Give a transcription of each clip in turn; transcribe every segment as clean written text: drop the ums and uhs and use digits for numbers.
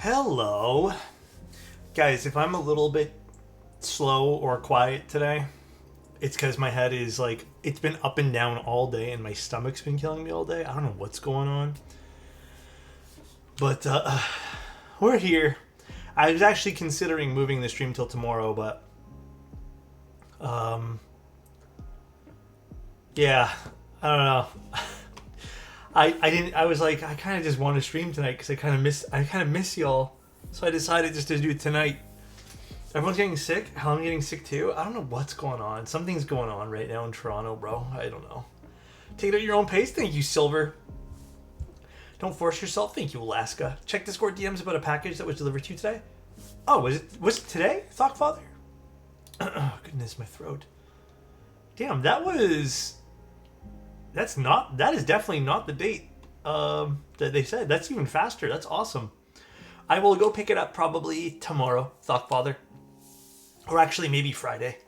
Hello. Guys, if I'm a little bit slow or quiet today, it's because my head is like, it's been up and down all day and my stomach's been killing me all day. I don't know what's going on. But we're here. I was actually considering moving the stream till tomorrow, but yeah, I don't know. I was like, I kind of just want to stream tonight because I kind of miss y'all. So I decided just to do it tonight. Everyone's getting sick. Hell, I'm getting sick too. I don't know what's going on. Something's going on right now in Toronto, bro. I don't know. Take it at your own pace. Thank you, Silver. Don't force yourself. Thank you, Alaska. Check Discord DMs about a package that was delivered to you today. Oh, was it today, Thoughtfather? Oh, goodness, my throat. Damn, that is definitely not the date that they said. That's even faster. That's awesome. I will go pick it up probably tomorrow, Thoughtfather. Or actually maybe Friday.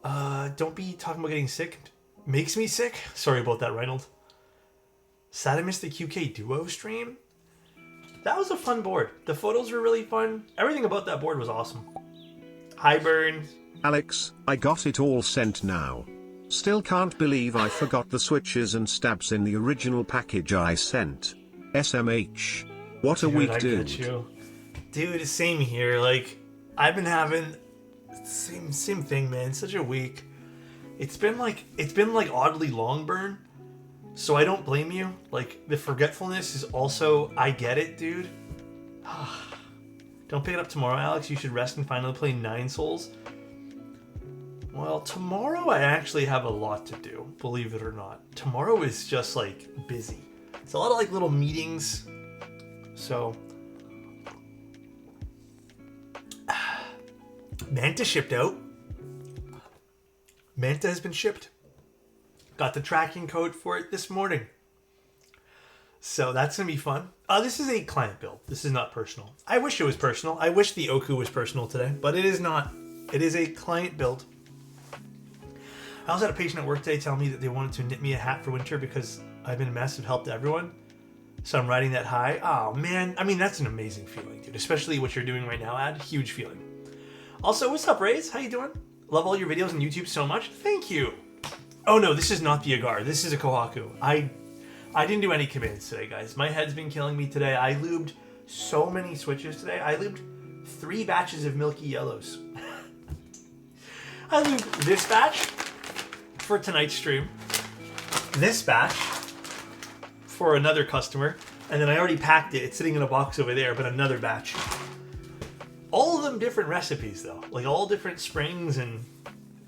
Don't be talking about getting sick. Makes me sick. Sorry about that, Reynold. Sad I missed the QK Duo stream. That was a fun board. The photos were really fun. Everything about that board was awesome. Hi, Burn. Alex, I got it all sent now. Still can't believe I forgot the switches and stabs in the original package I sent. SMH. What a week, dude. Dude, same here. Like, I've been having same thing, man. Such a week. It's been like oddly long, Burn. So I don't blame you. Like, the forgetfulness is also, I get it, dude. Don't pick it up tomorrow, Alex. You should rest and finally play 9 Souls. Well, tomorrow I actually have a lot to do, believe it or not. Tomorrow is just, like, busy. It's a lot of, like, little meetings. So, Manta shipped out. Manta has been shipped. Got the tracking code for it this morning. So that's going to be fun. This is a client build. This is not personal. I wish it was personal. I wish the Oku was personal today, but it is not. It is a client build. I also had a patient at work today tell me that they wanted to knit me a hat for winter because I've been a massive help to everyone. So I'm riding that high. Oh, man. I mean, that's an amazing feeling, dude. Especially what you're doing right now, Ad. Huge feeling. Also, what's up, Raze? How you doing? Love all your videos on YouTube so much. Thank you. Oh, no. This is not the Agar. This is a Kohaku. I didn't do any commands today, guys. My head's been killing me today. I lubed so many switches today. I lubed 3 batches of Milky Yellows. I lubed this batch for tonight's stream. This batch for another customer, and then I already packed it. It's sitting in a box over there, but another batch. All of them different recipes, though. Like, all different springs, and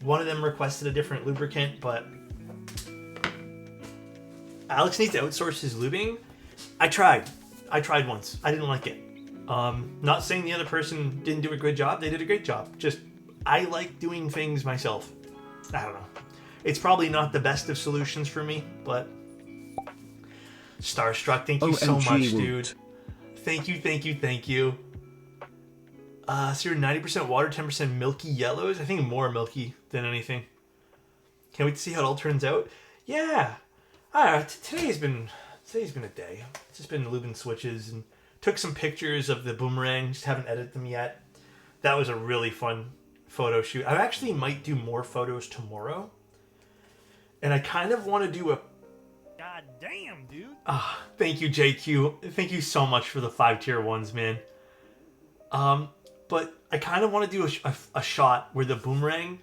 one of them requested a different lubricant, but Alex needs to outsource his lubing. I tried once. I didn't like it. Not saying the other person didn't do a good job. They did a great job. Just, I like doing things myself. I don't know. It's probably not the best of solutions for me, but Starstruck, thank you so much, dude. Thank you. So you're 90% water, 10% milky yellows. I think more milky than anything. Can't wait to see how it all turns out. Yeah. Today's been a day. It's just been lubing switches and took some pictures of the boomerang. Just haven't edited them yet. That was a really fun photo shoot. I actually might do more photos tomorrow. And I kind of want to do a... God damn, dude. Thank you, JQ. Thank you so much for the 5 tier 1s, man. But I kind of want to do a shot where the boomerang...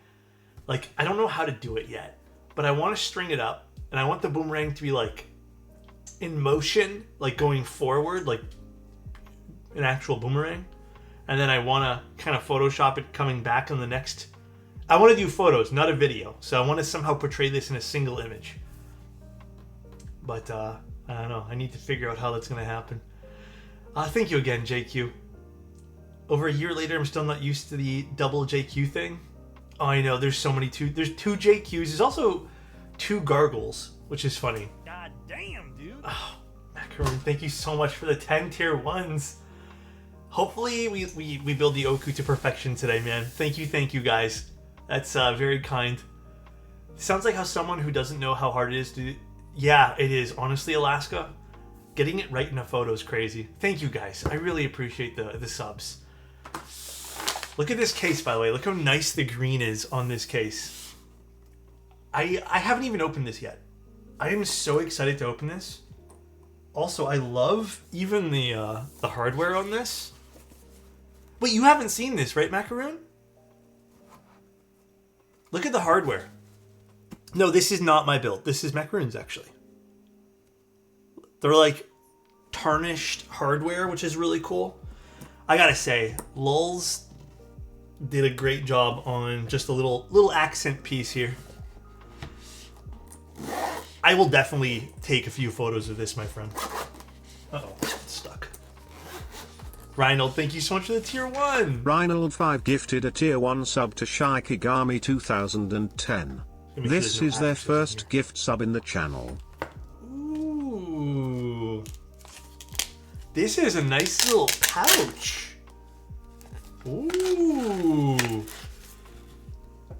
Like, I don't know how to do it yet. But I want to string it up. And I want the boomerang to be, like, in motion. Like, going forward. Like, an actual boomerang. And then I want to kind of Photoshop it coming back on the next... I want to do photos, not a video. So I want to somehow portray this in a single image. But, I don't know. I need to figure out how that's going to happen. Thank you again, JQ. Over a year later, I'm still not used to the double JQ thing. Oh, I know. There's so many. There's 2 JQs. There's also 2 gargles, which is funny. God damn, dude. Oh, Macaroon, thank you so much for the 10 tier 1s. Hopefully, we build the Oku to perfection today, man. Thank you, guys. That's very kind. Sounds like how someone who doesn't know how hard it is to... Yeah, it is. Honestly, Alaska, Getting it right in a photo is crazy. Thank you guys. I really appreciate the subs. Look at this case, by the way. Look how nice the green is on this case. I haven't even opened this yet. I am so excited to open this. Also, I love even the hardware on this. Wait, you haven't seen this, right, Macaroon? Look at the hardware. No, this is not my build. This is Macaroon's, actually. They're like tarnished hardware, which is really cool. I gotta say, Lulz did a great job on just a little accent piece here. I will definitely take a few photos of this, my friend. Uh-oh, it's stuck. Reinald, thank you so much for the tier 1. Reinald 5 gifted a tier 1 sub to Shy Kigami 2010. This is their first gift sub in the channel. Ooh. This is a nice little pouch. Ooh.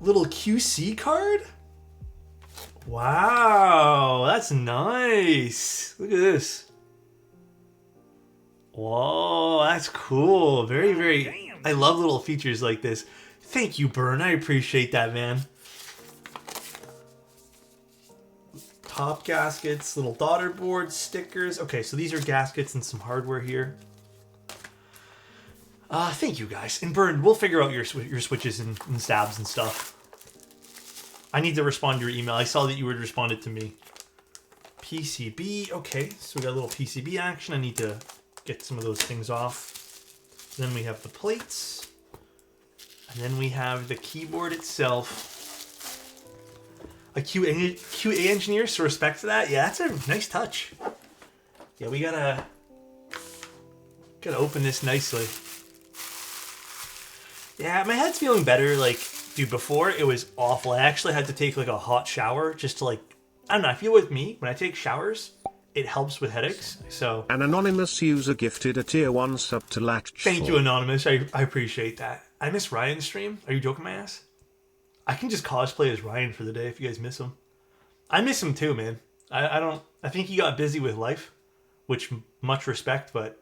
Little QC card? Wow, that's nice. Look at this. Whoa, that's cool. Very, very... I love little features like this. Thank you, Burn. I appreciate that, man. Top gaskets, little daughter board, stickers. Okay, so these are gaskets and some hardware here. Thank you, guys. And Burn, we'll figure out your switches and stabs and stuff. I need to respond to your email. I saw that you had responded to me. PCB. Okay, so we got a little PCB action. I need to get some of those things off. Then we have the plates. And then we have the keyboard itself. A QA engineer, so respect to that. Yeah, that's a nice touch. Yeah, we gotta open this nicely. Yeah, my head's feeling better. Like, dude, before it was awful. I actually had to take like a hot shower just to like, I don't know, I feel with me, when I take showers, it helps with headaches. So an anonymous user gifted a tier 1 sub to Latch. Thank you, Anonymous. I appreciate that. I miss Ryan's stream. Are you joking my ass? I can just cosplay as Ryan for the day if you guys miss him. I miss him too, man. I think he got busy with life, which much respect, but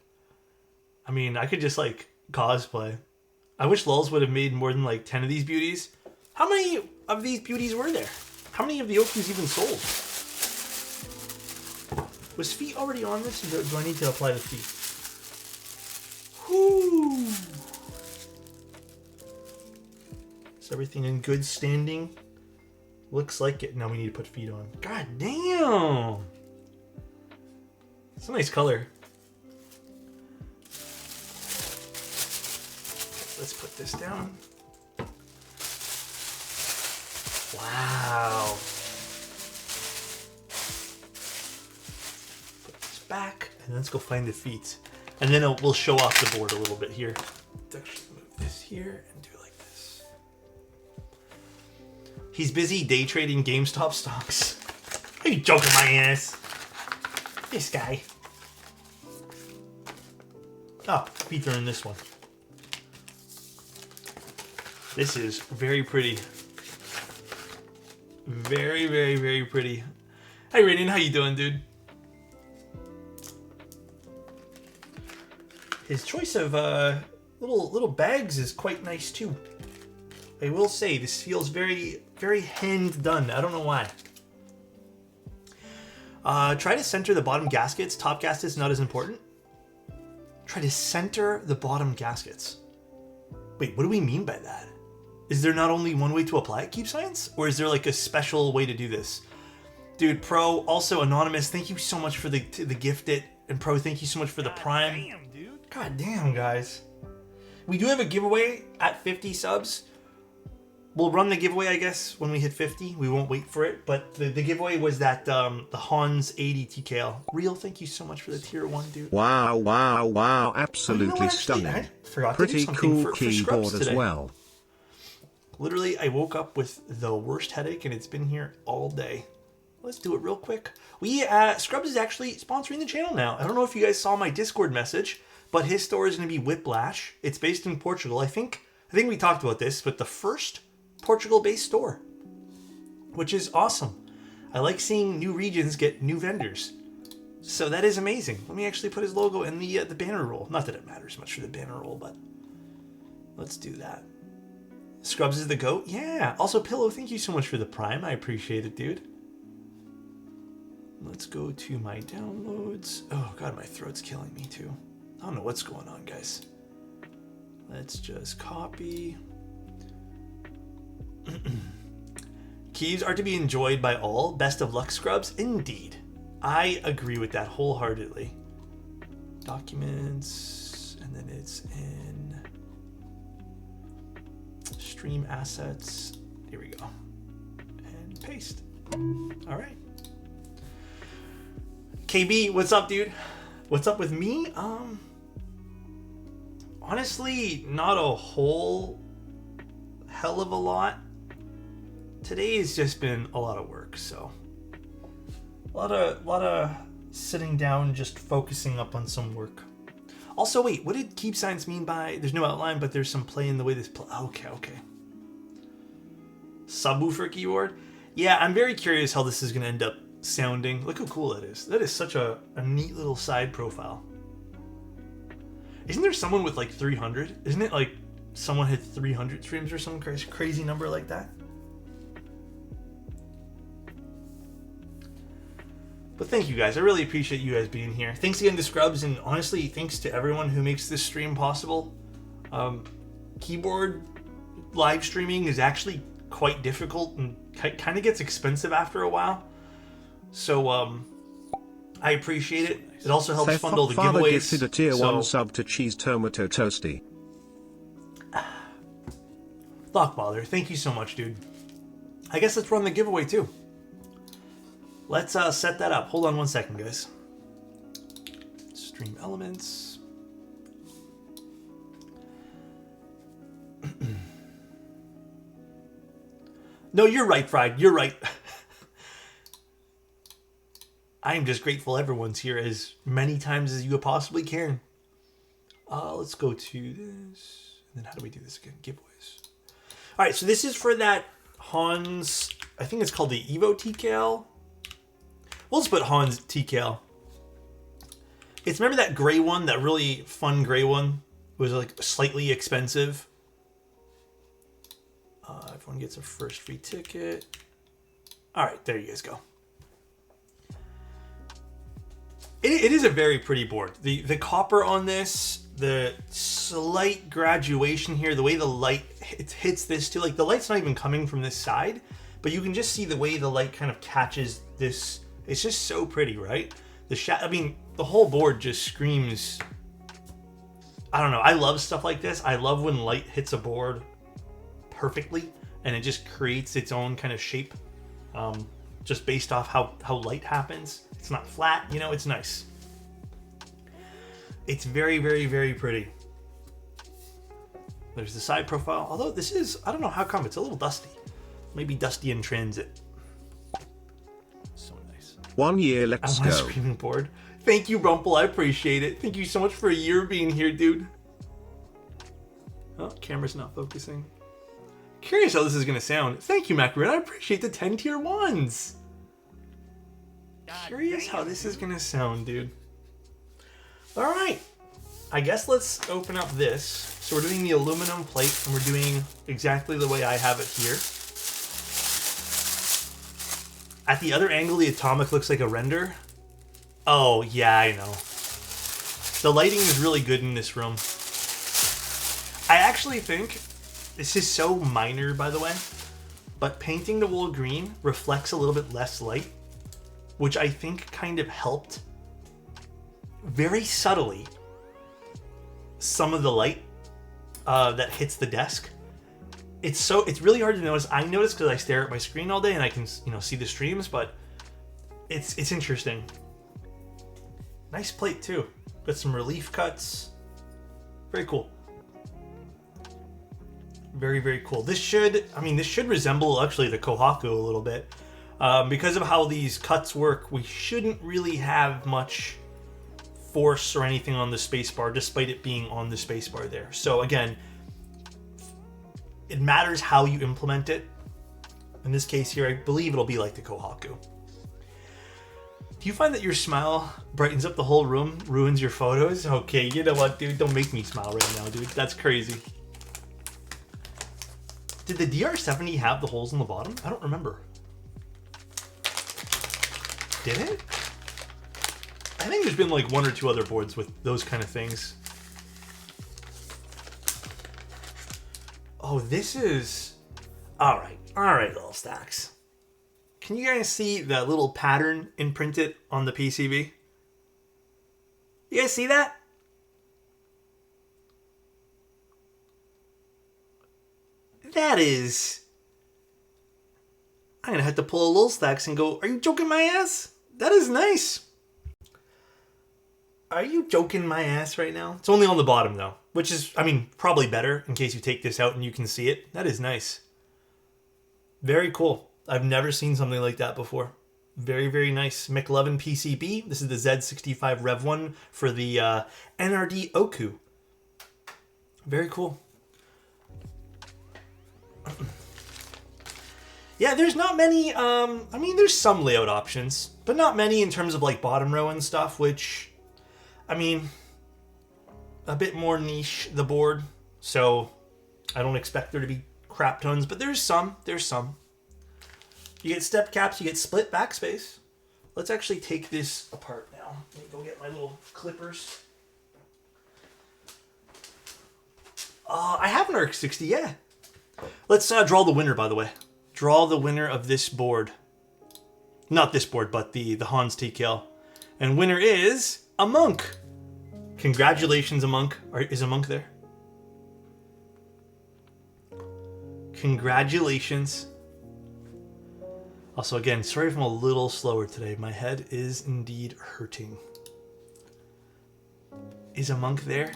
I mean, I could just like cosplay. I wish Lulz would have made more than like 10 of these beauties. How many of these beauties were there? How many of the Okus even sold? Was feet already on this, or do I need to apply the feet? Whoo! Is everything in good standing? Looks like it. Now we need to put feet on. God damn! It's a nice color. Let's put this down. Wow. Put this back, and let's go find the feet. And then we'll show off the board a little bit here. Let's actually move this here and do it like this. He's busy day trading GameStop stocks. Are you joking my ass? This guy. Oh, feet are in this one. This is very pretty. Very, very, very pretty. Hi, Raiden. How you doing, dude? His choice of little bags is quite nice too. I will say this feels very, very hand done. I don't know why. Try to center the bottom gaskets. Top gaskets not as important. Try to center the bottom gaskets. Wait, what do we mean by that? Is there not only one way to apply it, Keep Science? Or is there like a special way to do this? Dude, Pro, also Anonymous, thank you so much for the gifted. And Pro, thank you so much for the Prime. Damn, dude. God damn, guys. We do have a giveaway at 50 subs. We'll run the giveaway, I guess, when we hit 50. We won't wait for it. But the giveaway was that the Hans 80 TKL. Real, thank you so much for the tier 1, dude. Wow, wow, wow, absolutely Oh, you know what, actually, stunning. I forgot to do Pretty something cool for keyboard Scrubs as today. well. Literally, I woke up with the worst headache, and it's been here all day. Let's do it real quick. Scrubs is actually sponsoring the channel now. I don't know if you guys saw my Discord message, but his store is going to be Whiplash. It's based in Portugal. I think we talked about this, but the first Portugal-based store, which is awesome. I like seeing new regions get new vendors. So that is amazing. Let me actually put his logo in the banner roll. Not that it matters much for the banner roll, but let's do that. Scrubs is the GOAT? Yeah. Also, Pillow, thank you so much for the Prime. I appreciate it, dude. Let's go to my downloads. Oh, God, my throat's killing me, too. I don't know what's going on, guys. Let's just copy. Keys are to be enjoyed by all. Best of luck, Scrubs. Indeed. I agree with that wholeheartedly. Documents, and then it's in stream assets. Here we go. And paste. All right. KB, what's up, dude? What's up with me? Honestly, not a whole hell of a lot. Today has just been a lot of work, so a lot of sitting down, just focusing up on some work. Also, wait, what did keep signs mean by there's no outline, but there's some play in the way this play? Okay. Subwoofer keyboard? Yeah, I'm very curious how this is going to end up sounding. Look how cool that is. That is such a neat little side profile. Isn't there someone with like 300? Isn't it like someone had 300 streams or some crazy number like that? But thank you guys. I really appreciate you guys being here. Thanks again to Scrubs, and honestly, thanks to everyone who makes this stream possible. Keyboard live streaming is actually quite difficult and kind of gets expensive after a while. So I appreciate it. It also helps fund all the Father giveaways. gifted a tier 1 sub to Cheese Tomato Toasty. Lockfather, thank you so much, dude. I guess let's run the giveaway too. Let's set that up. Hold on one second, guys. Stream elements. No, you're right, Fried. You're right. I am just grateful everyone's here as many times as you possibly can. Let's go to this. And then how do we do this again? Giveaways. All right, so this is for that Hans, I think it's called the Evo TKL. We'll just put Hans TKL. It's, remember that gray one, that really fun gray one? It was like slightly expensive. Everyone gets a first free ticket. All right, there you guys go. It is a very pretty board. The copper on this, the slight graduation here, the way the light hits this too. Like the light's not even coming from this side, but you can just see the way the light kind of catches this. It's just so pretty, right? I mean, the whole board just screams. I don't know. I love stuff like this. I love when light hits a board perfectly and it just creates its own kind of shape, just based off how light happens. It's not flat, you know, it's nice. It's very, very, very pretty. There's the side profile. Although this is, I don't know how come, it's a little dusty. Maybe dusty in transit. So nice. 1 year, let's I want go. a screaming board. Thank you, Rumple. I appreciate it. Thank you so much for a year being here, dude. Oh, camera's not focusing. Curious how this is going to sound. Thank you, Macaroon. I appreciate the 10 tier 1s. Curious how this is going to sound, dude. All right. I guess let's open up this. So we're doing the aluminum plate, and we're doing exactly the way I have it here. At the other angle, the atomic looks like a render. Oh, yeah, I know. The lighting is really good in this room. I actually think, this is so minor, by the way, but painting the wool green reflects a little bit less light, which I think kind of helped very subtly some of the light that hits the desk. It's really hard to notice. I notice because I stare at my screen all day and I can, see the streams, but it's interesting. Nice plate too. Got some relief cuts. Very cool. Very, very cool. This should resemble actually the Kohaku a little bit. Because of how these cuts work, we shouldn't really have much force or anything on the spacebar, despite it being on the spacebar there. So again, it matters how you implement it. In this case here, I believe it'll be like the Kohaku. Do you find that your smile brightens up the whole room, ruins your photos? Okay, you know what, dude? Don't make me smile right now, dude. That's crazy. Did the DR70 have the holes in the bottom? I don't remember. Did it? I think there's been like one or two other boards with those kind of things. Oh, this is... Alright, little stacks. Can you guys see the little pattern imprinted on the PCB? You guys see that? That is... I'm gonna have to pull a little stacks and go, are you joking my ass? That is nice. Are you joking my ass right now? It's only on the bottom though, which is, I mean, probably better in case you take this out and you can see it. That is nice. Very cool. I've never seen something like that before. Very, very nice. McLovin PCB. This is the Z65 Rev 1 for the NRD OKU. Very cool. Yeah, there's not many, I mean, there's some layout options, but not many in terms of like bottom row and stuff, which, I mean, a bit more niche, the board, so I don't expect there to be crap tons, but there's some. You get step caps, you get split backspace. Let's actually take this apart now. Let me go get my little clippers. I have an ARC 60, yeah. Let's draw the winner, by the way. Draw the winner of this board. Not this board, but the Hans TKL. And winner is a monk. Congratulations, a monk. Is a monk there? Congratulations. Also, again, sorry if I'm a little slower today. My head is indeed hurting. Is a monk there?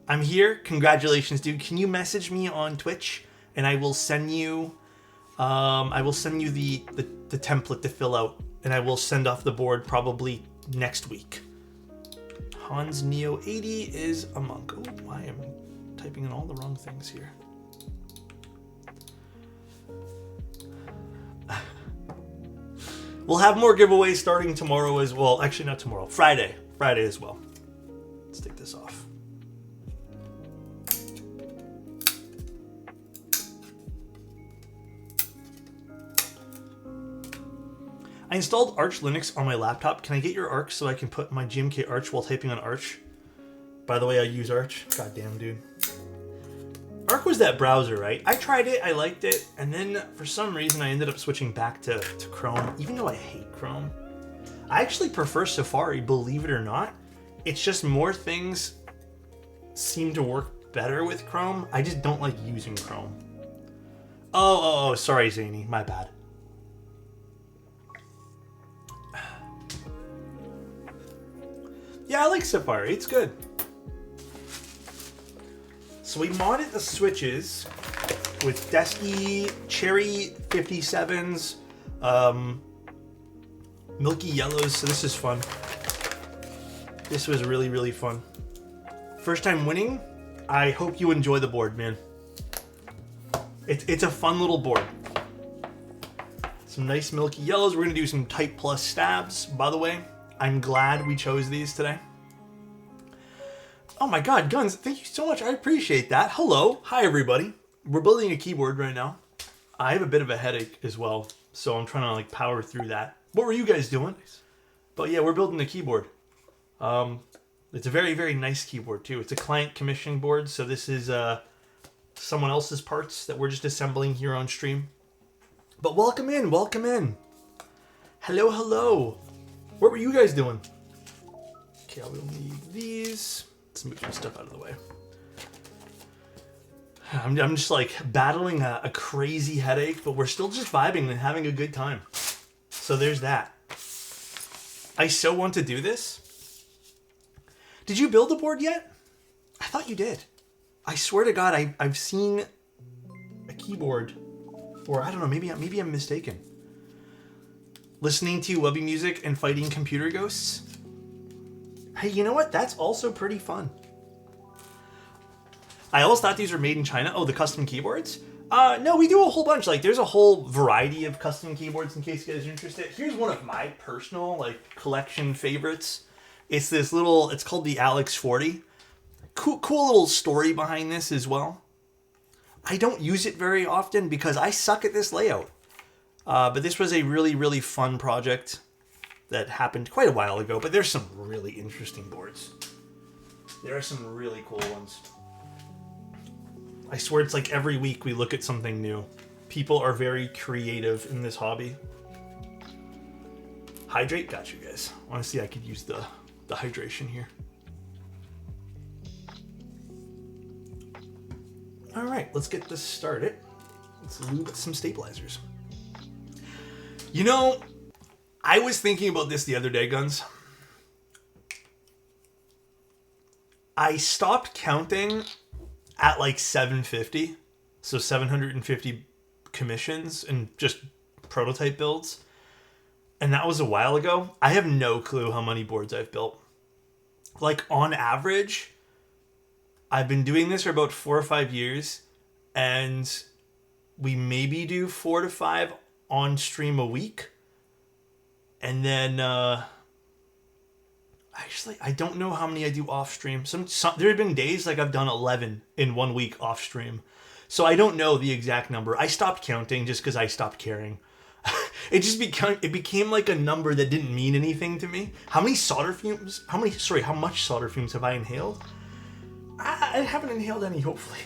I'm here. Congratulations, dude. Can you message me on Twitch and I will send you the template to fill out, and I will send off the board probably next week. Hans Neo 80 is a monk. Oh, I am typing in all the wrong things here. We'll have more giveaways starting tomorrow as well. Actually, not tomorrow. Friday. Friday as well. Let's take this off. I installed Arch Linux on my laptop. Can I get your Arch so I can put my GMK Arch while typing on Arch? By the way, I use Arch. Goddamn, dude. Arch was that browser, right? I tried it, I liked it, and then for some reason I ended up switching back to Chrome, even though I hate Chrome. I actually prefer Safari, believe it or not. It's just more things seem to work better with Chrome. I just don't like using Chrome. Oh, sorry, Zany, my bad. Yeah, I like Safari, it's good. So we modded the switches with Desky Cherry 57s, Milky Yellows, so this is fun. This was really, really fun. First time winning. I hope you enjoy the board, man. It's a fun little board. Some nice Milky Yellows. We're gonna do some Type Plus stabs, by the way. I'm glad we chose these today. Oh my god, Guns, thank you so much. I appreciate that. Hello. Hi, everybody. We're building a keyboard right now. I have a bit of a headache as well, so I'm trying to like power through that. What were you guys doing? But yeah, we're building a keyboard. It's a very, very nice keyboard too. It's a client commissioning board, so this is someone else's parts that we're just assembling here on stream. But welcome in, welcome in. Hello, hello. What were you guys doing? Okay, I will need these. Let's move some stuff out of the way. I'm just like battling a crazy headache, but we're still just vibing and having a good time. So there's that. I so want to do this. Did you build a board yet? I thought you did. I swear to God, I've seen a keyboard, or I don't know, maybe I'm mistaken. Listening to Webby music and fighting computer ghosts. Hey, you know what? That's also pretty fun. I always thought these were made in China. Oh, the custom keyboards? No, we do a whole bunch. Like, there's a whole variety of custom keyboards in case you guys are interested. Here's one of my personal, like, collection favorites. It's this little, it's called the Alex 40. Cool little story behind this as well. I don't use it very often because I suck at this layout. But this was a really, really fun project that happened quite a while ago. But there's some really interesting boards. There are some really cool ones. I swear it's like every week we look at something new. People are very creative in this hobby. Hydrate? Got you guys. Honestly, I could use the hydration here. All right, let's get this started. Let's lube some stabilizers. You know, I was thinking about this the other day, Guns. I stopped counting at like 750. So 750 commissions and just prototype builds. And that was a while ago. I have no clue how many boards I've built. Like, on average, I've been doing this for about 4 or 5 years, and we maybe do 4 to 5 on stream a week. And then, actually, I don't know how many I do off stream. Some there have been days like I've done 11 in 1 week off stream. So I don't know the exact number. I stopped counting just because I stopped caring. It became like a number that didn't mean anything to me. How much solder fumes have I inhaled? I haven't inhaled any, hopefully.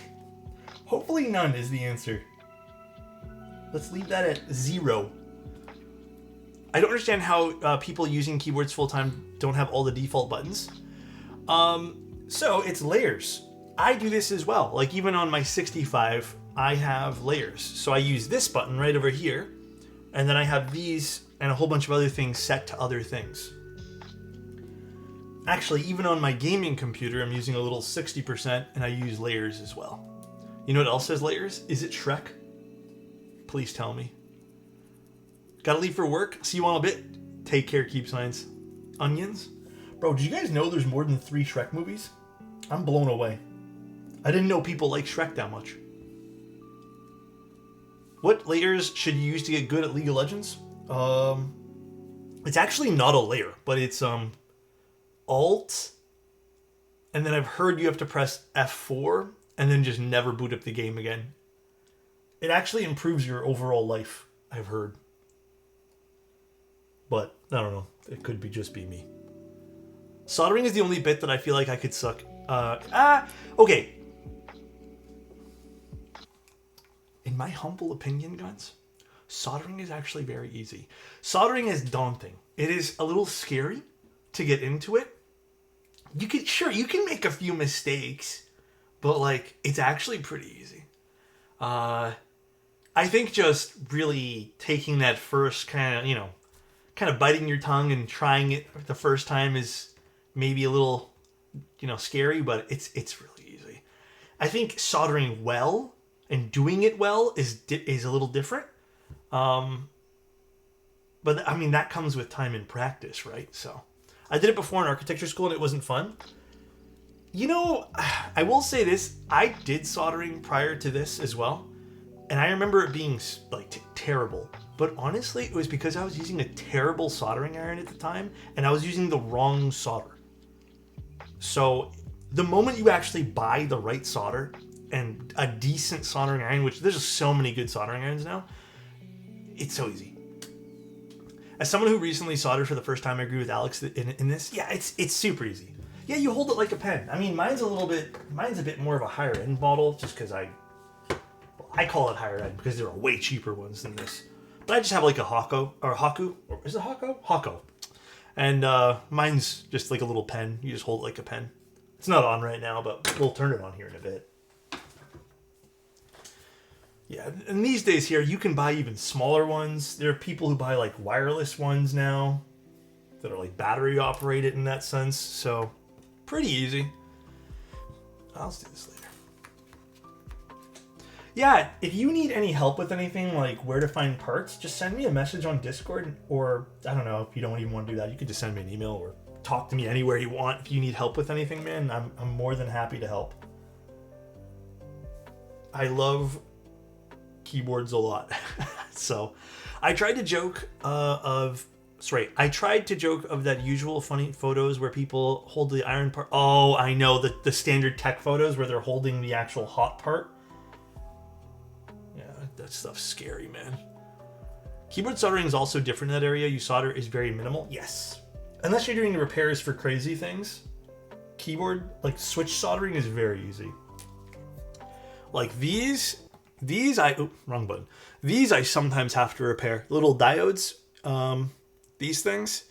Hopefully none is the answer. Let's leave that at 0. I don't understand how people using keyboards full-time don't have all the default buttons. So it's layers. I do this as well. Like, even on my 65, I have layers. So I use this button right over here, and then I have these and a whole bunch of other things set to other things. Actually, even on my gaming computer, I'm using a little 60%, and I use layers as well. You know what else has layers? Is it Shrek? Please tell me. Gotta leave for work. See you all in a bit. Take care, keep signs. Onions? Bro, did you guys know there's more than 3 Shrek movies? I'm blown away. I didn't know people like Shrek that much. What layers should you use to get good at League of Legends? It's actually not a layer, but it's Alt, and then I've heard you have to press F4 and then just never boot up the game again. It actually improves your overall life, I've heard. But I don't know. It could just be me. Soldering is the only bit that I feel like I could suck. Okay. In my humble opinion, Guns, soldering is actually very easy. Soldering is daunting. It is a little scary to get into it. You can make a few mistakes, but like, it's actually pretty easy. I think just really taking that first kind of biting your tongue and trying it the first time is maybe a little, scary, but it's really easy. I think soldering well and doing it well is a little different. But I mean, that comes with time and practice, right? So I did it before in architecture school and it wasn't fun. I will say this. I did soldering prior to this as well. And I remember it being like terrible. But honestly, it was because I was using a terrible soldering iron at the time and I was using the wrong solder. So the moment you actually buy the right solder and a decent soldering iron, which there's just so many good soldering irons now, it's so easy. As someone who recently soldered for the first time, I agree with Alex in this. Yeah, it's super easy. Yeah, you hold it like a pen. I mean, mine's a bit more of a higher end model, just because I call it higher end because there are way cheaper ones than this. But I just have like a Haku, or is it Hako? Hako. And mine's just like a little pen. You just hold it like a pen. It's not on right now, but we'll turn it on here in a bit. Yeah, and these days here, you can buy even smaller ones. There are people who buy like wireless ones now that are like battery operated in that sense. So pretty easy. I'll do this later. Yeah, if you need any help with anything, like where to find parts, just send me a message on Discord, or I don't know, if you don't even want to do that, you could just send me an email or talk to me anywhere you want. If you need help with anything, man, I'm more than happy to help. I love keyboards a lot. So I tried to joke of that usual funny photos where people hold the iron part. Oh, I know, the standard tech photos where they're holding the actual hot part. Yeah, that stuff's scary, man. Keyboard soldering is also different in that area. You solder is very minimal. Yes. Unless you're doing repairs for crazy things. Keyboard, like switch soldering is very easy. Like these wrong button. These I sometimes have to repair. Little diodes, these things,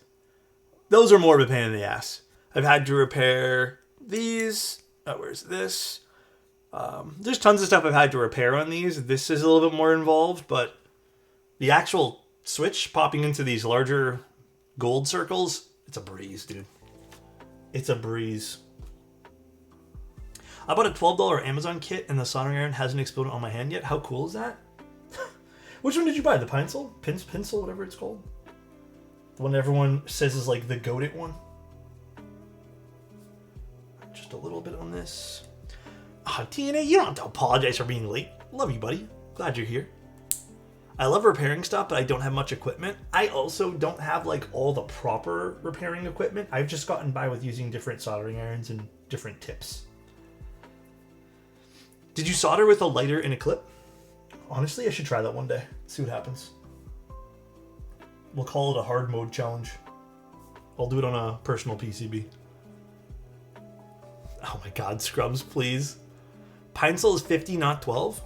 those are more of a pain in the ass. I've had to repair these. Where's this? There's tons of stuff I've had to repair on these. This is a little bit more involved, but the actual switch popping into these larger gold circles, it's a breeze, dude. It's a breeze. I bought a $12 Amazon kit and the soldering iron hasn't exploded on my hand yet. How cool is that? Which one did you buy? The pencil? Pencil, whatever it's called? The one everyone says is like the goated one? Just a little bit on this. TNA, you don't have to apologize for being late. Love you, buddy. Glad you're here. I love repairing stuff, but I don't have much equipment. I also don't have like all the proper repairing equipment. I've just gotten by with using different soldering irons and different tips. Did you solder with a lighter and a clip? Honestly, I should try that one day. See what happens. We'll call it a hard mode challenge. I'll do it on a personal PCB. Oh my god, Scrubs, please. Pinesil is 50, not 12?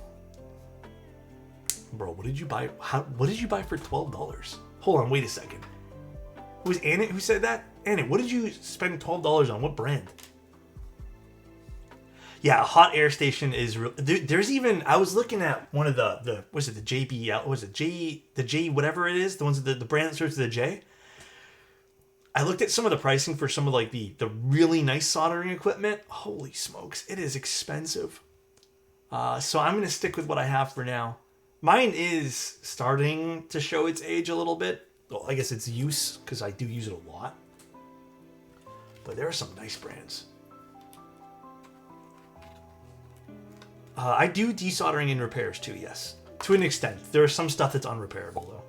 Bro, what did you buy? What did you buy for $12? Hold on, wait a second. It was Annette who said that? Annette, what did you spend $12 on? What brand? Yeah, a hot air station is real. There's even, I was looking at one of the was it the JBL? Was it the J whatever it is? The ones the brand that starts with the J. I looked at some of the pricing for some of like the really nice soldering equipment. Holy smokes, it is expensive. So I'm gonna stick with what I have for now. Mine is starting to show its age a little bit. Well, I guess it's use, because I do use it a lot. But there are some nice brands. I do desoldering and repairs too, yes. To an extent. There's some stuff that's unrepairable though.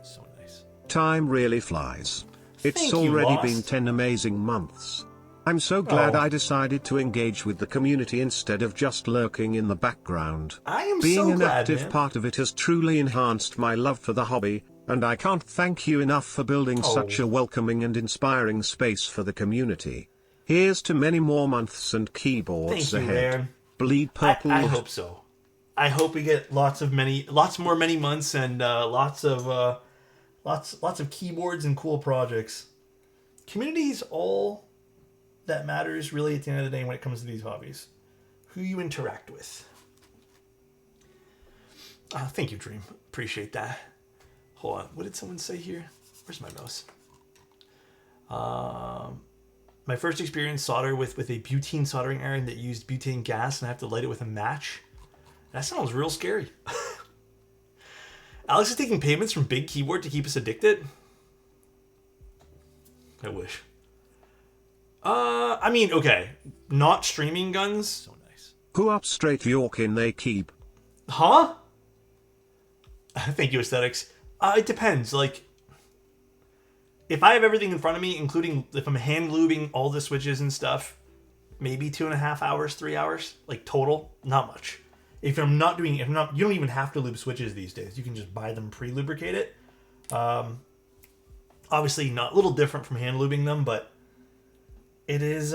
So nice. Time really flies. It's Thank you, already Lost. been 10 amazing months. I'm so glad I decided to engage with the community instead of just lurking in the background. I am Being so an glad, active man. part of it has truly enhanced my love for the hobby, and I can't thank you enough for building such a welcoming and inspiring space for the community. Here's to many more months and keyboards Thank you, ahead. man. Bleed purple. I hope so. I hope we get lots more many months and lots of keyboards and cool projects. Community's all that matters really at the end of the day when it comes to these hobbies. Who you interact with. Thank you, Dream. Appreciate that. Hold on. What did someone say here? Where's my mouse? My first experience solder with a butane soldering iron that used butane gas, and I have to light it with a match. That sounds real scary. Alex is taking payments from Big Keyboard to keep us addicted. I wish. I mean, okay. Not streaming guns. So nice. Who up straight York in they keep? Huh? Thank you, Aesthetics. It depends. Like, if I have everything in front of me, including if I'm hand lubing all the switches and stuff, maybe 2.5 hours, 3 hours, like total, not much. If I'm not doing, you don't even have to lube switches these days. You can just buy them pre-lubricated. Obviously, not a little different from hand lubing them, but it is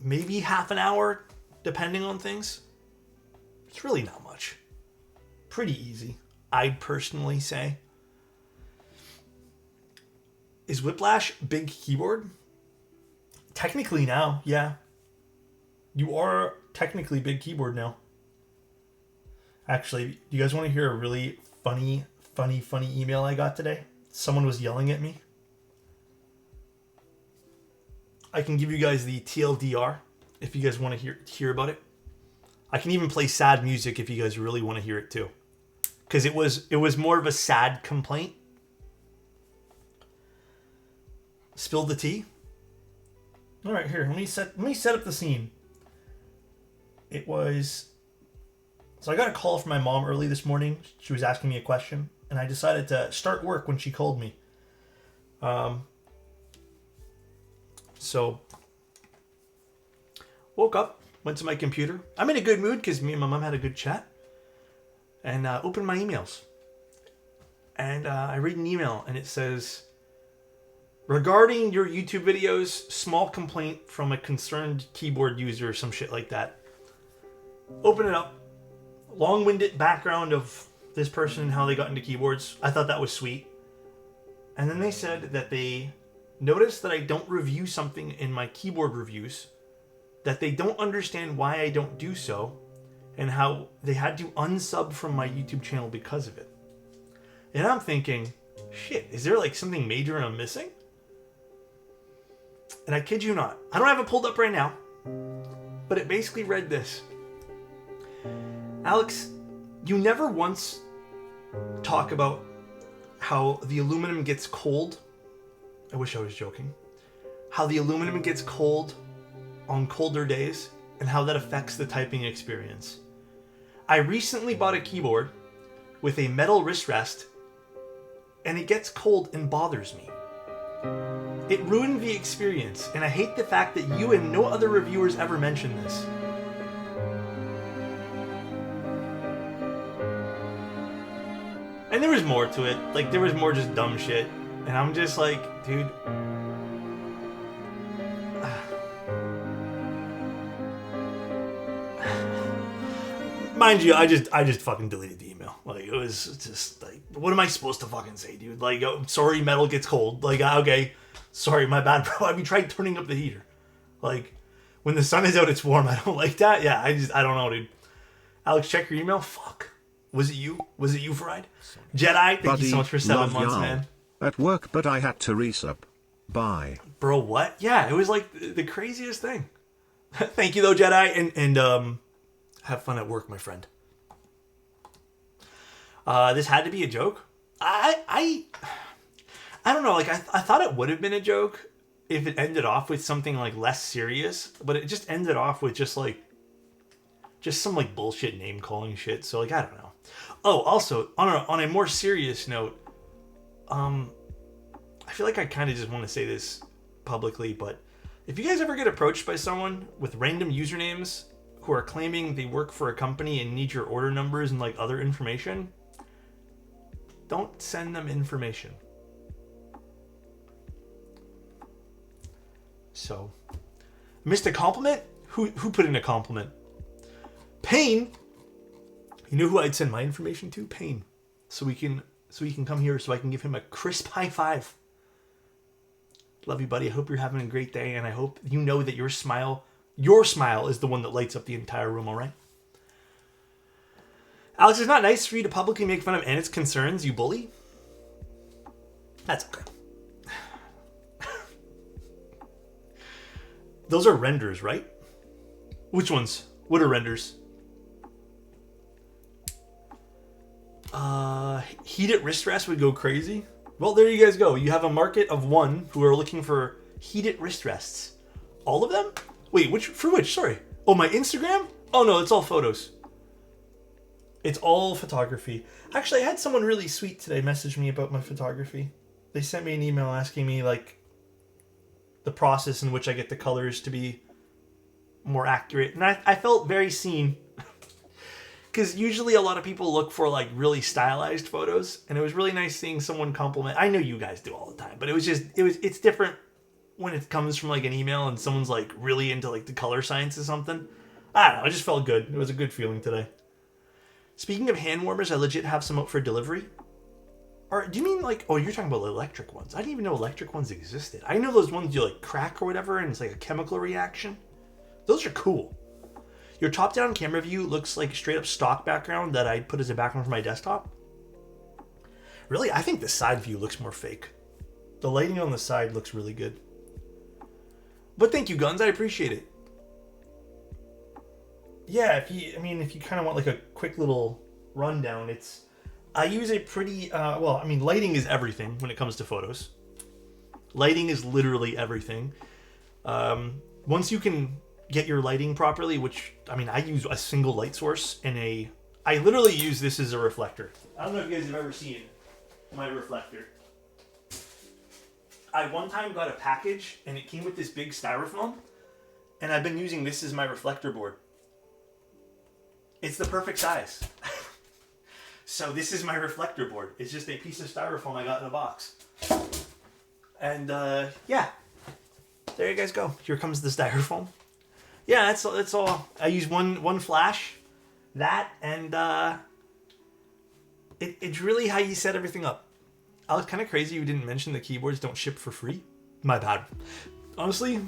maybe half an hour, depending on things. It's really not much. Pretty easy, I'd personally say. Is Whiplash Big Keyboard? Technically now, yeah. You are technically Big Keyboard now. Actually, do you guys want to hear a really funny email I got today? Someone was yelling at me. I can give you guys the TLDR if you guys want to hear about it. I can even play sad music if you guys really want to hear it too. Because it was more of a sad complaint. Spill the tea. All right, here. Let me set up the scene. It was So I got a call from my mom early this morning. She was asking me a question, and I decided to start work when she called me. So woke up, went to my computer. I'm in a good mood because me and my mom had a good chat. And opened my emails. And I read an email, and it says, regarding your YouTube videos, small complaint from a concerned keyboard user or some shit like that. Open it up. Long-winded background of this person and how they got into keyboards. I thought that was sweet. And then they said that they noticed that I don't review something in my keyboard reviews, that they don't understand why I don't do so, and how they had to unsub from my YouTube channel because of it. And I'm thinking, shit, is there like something major I'm missing? And I kid you not, I don't have it pulled up right now, but it basically read this. Alex, you never once talk about how the aluminum gets cold. I wish I was joking. How the aluminum gets cold on colder days and how that affects the typing experience. I recently bought a keyboard with a metal wrist rest, and it gets cold and bothers me. It ruined the experience, and I hate the fact that you and no other reviewers ever mention this. And there was more to it. Like, there was more just dumb shit. And I'm just like, dude. Mind you, I just fucking deleted the email. Like, it was just like, what am I supposed to fucking say, dude? Like, oh, sorry, metal gets cold. Like, okay, sorry, my bad, bro. Have you tried turning up the heater? Like, when the sun is out, it's warm. I don't like that. Yeah, I don't know, dude. Alex, check your email. Fuck. Was it you? Was it you, Fried? Jedi, thank you so much for 7 months, man. At work, but I had to resub. Bye. Bro, what? Yeah, it was like the craziest thing. Thank you, though, Jedi, and have fun at work, my friend. This had to be a joke. I don't know. Like, I thought it would have been a joke if it ended off with something like less serious, but it just ended off with just some like bullshit name calling shit. So like, I don't know. Oh, also on a more serious note, I feel like I kind of just want to say this publicly, but if you guys ever get approached by someone with random usernames who are claiming they work for a company and need your order numbers and like other information, don't send them information. So, missed a compliment? Who put in a compliment? Pain. You know who I'd send my information to? Pain. So he can come here so I can give him a crisp high five. Love you, buddy. I hope you're having a great day, and I hope you know that your smile is the one that lights up the entire room, all right? Alex, it's not nice for you to publicly make fun of Annette's concerns, you bully. That's okay. Those are renders, right? Which ones? What are renders? Heated wrist rests would go crazy. Well, there you guys go. You have a market of one who are looking for heated wrist rests. All of them? Wait, which? Sorry. Oh, my Instagram? Oh no, it's all photos. It's all photography. Actually, I had someone really sweet today message me about my photography. They sent me an email asking me like the process in which I get the colors to be more accurate. And I felt very seen. Because usually a lot of people look for like really stylized photos, and it was really nice seeing someone compliment. I know you guys do all the time, but it's different when it comes from like an email and someone's like really into like the color science or something. I don't know, it just felt good. It was a good feeling today. Speaking of hand warmers, I legit have some out for delivery. Or do you mean like, oh, you're talking about electric ones? I didn't even know electric ones existed. I know those ones you like crack or whatever, and it's like a chemical reaction. Those are cool. Your top-down camera view looks like straight up stock background that I put as a background for my desktop. Really, I think the side view looks more fake. The lighting on the side looks really good. But thank you, Guns. I appreciate it. Yeah, if you kind of want like a quick little rundown, I use a pretty, lighting is everything when it comes to photos. Lighting is literally everything. Once you can get your lighting properly, which, I use a single light source and a I literally use this as a reflector. I don't know if you guys have ever seen my reflector. I one time got a package and it came with this big styrofoam, and I've been using this as my reflector board. It's the perfect size. So this is my reflector board. It's just a piece of styrofoam I got in a box. And yeah, there you guys go. Here comes the styrofoam. Yeah, that's all. I use one flash, that, and it's really how you set everything up. I was kind of crazy you didn't mention the keyboards don't ship for free. My bad. Honestly,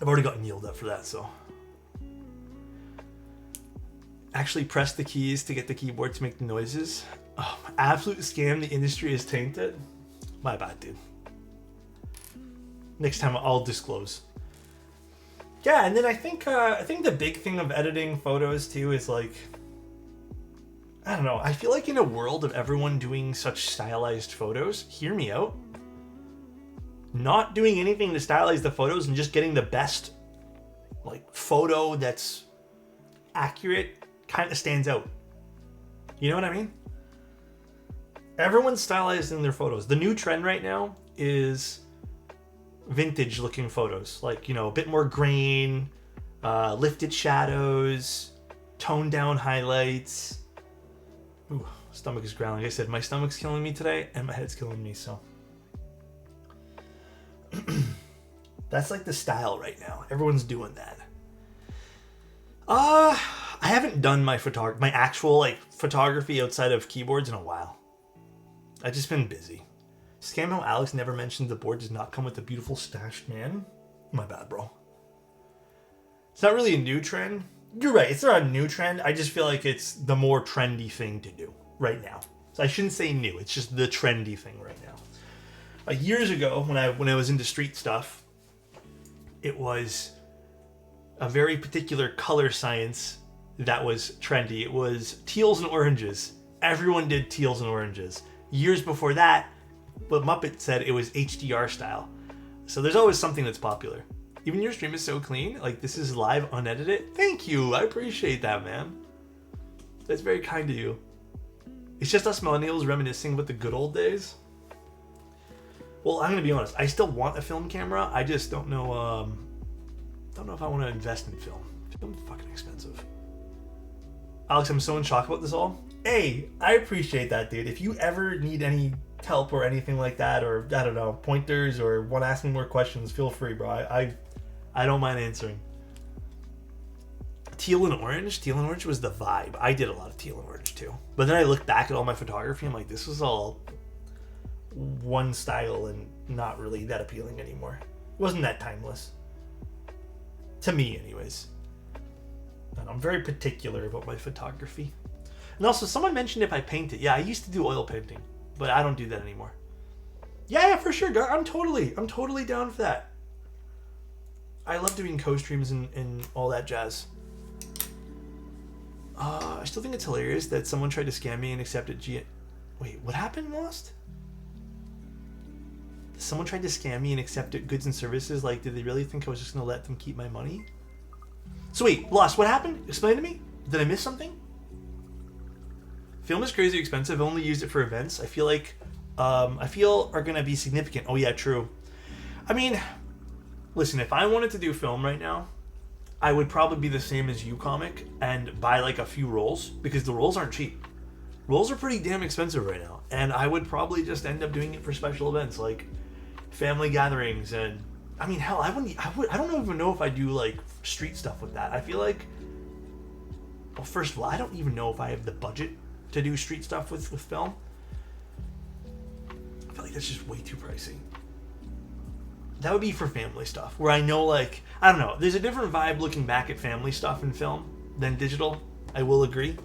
I've already gotten yelled at for that, so. Actually press the keys to get the keyboard to make the noises. Oh, absolute scam. The industry is tainted. My bad, dude. Next time I'll disclose. Yeah, and then I think the big thing of editing photos too is like, I don't know. I feel like in a world of everyone doing such stylized photos, hear me out. Not doing anything to stylize the photos and just getting the best like photo that's accurate kind of stands out. You know what I mean? Everyone's stylized in their photos. The new trend right now is vintage looking photos, like, you know, a bit more grain, lifted shadows, toned down highlights. Ooh, stomach is growling. Like I said, my stomach's killing me today and my head's killing me, so that's like the style right now. Everyone's doing that. I haven't done my actual like photography outside of keyboards in a while. I've just been busy. Scam how Alex never mentioned the board does not come with a beautiful stashed man. My bad, bro. It's not really a new trend. You're right, it's not a new trend. I just feel like it's the more trendy thing to do right now. So I shouldn't say new, it's just the trendy thing right now. Years ago, when I was into street stuff, it was a very particular color science that was trendy. It was teals and oranges. Everyone did teals and oranges. Years before that, but Muppet said it was HDR style. So there's always something that's popular. Even your stream is so clean. Like, this is live, unedited. Thank you. I appreciate that, man. That's very kind of you. It's just us millennials reminiscing about the good old days. Well, I'm going to be honest. I still want a film camera. I just don't know if I want to invest in film. Film's fucking expensive. Alex, I'm so in shock about this all. Hey, I appreciate that, dude. If you ever need any help or anything like that, or I don't know, pointers, or want to ask me more questions, feel free, bro. I don't mind answering. Teal and orange was the vibe. I did a lot of teal and orange too. But then I look back at all my photography, I'm like, this was all one style and not really that appealing anymore. It wasn't that timeless. To me, anyways. And I'm very particular about my photography. And also, someone mentioned if I paint it. Yeah, I used to do oil painting, but I don't do that anymore. Yeah, for sure. I'm totally down for that. I love doing co-streams and all that jazz. I still think it's hilarious that someone tried to scam me and accepted Wait, what happened, Lost? Someone tried to scam me and accepted goods and services. Like, did they really think I was just going to let them keep my money? So wait, Lost, what happened? Explain to me. Did I miss something? Film is crazy expensive. I only used it for events. I feel like, are going to be significant. Oh yeah, true. I mean, listen, if I wanted to do film right now, I would probably be the same as you, comic, and buy like a few rolls, because the rolls aren't cheap. Rolls are pretty damn expensive right now, and I would probably just end up doing it for special events like family gatherings. And I mean, hell, I don't even know if I do like street stuff with that. I feel like, well, first of all, I don't even know if I have the budget to do street stuff with film. I feel like that's just way too pricey. That would be for family stuff, where I know, like, I don't know, there's a different vibe looking back at family stuff in film than digital. I will agree.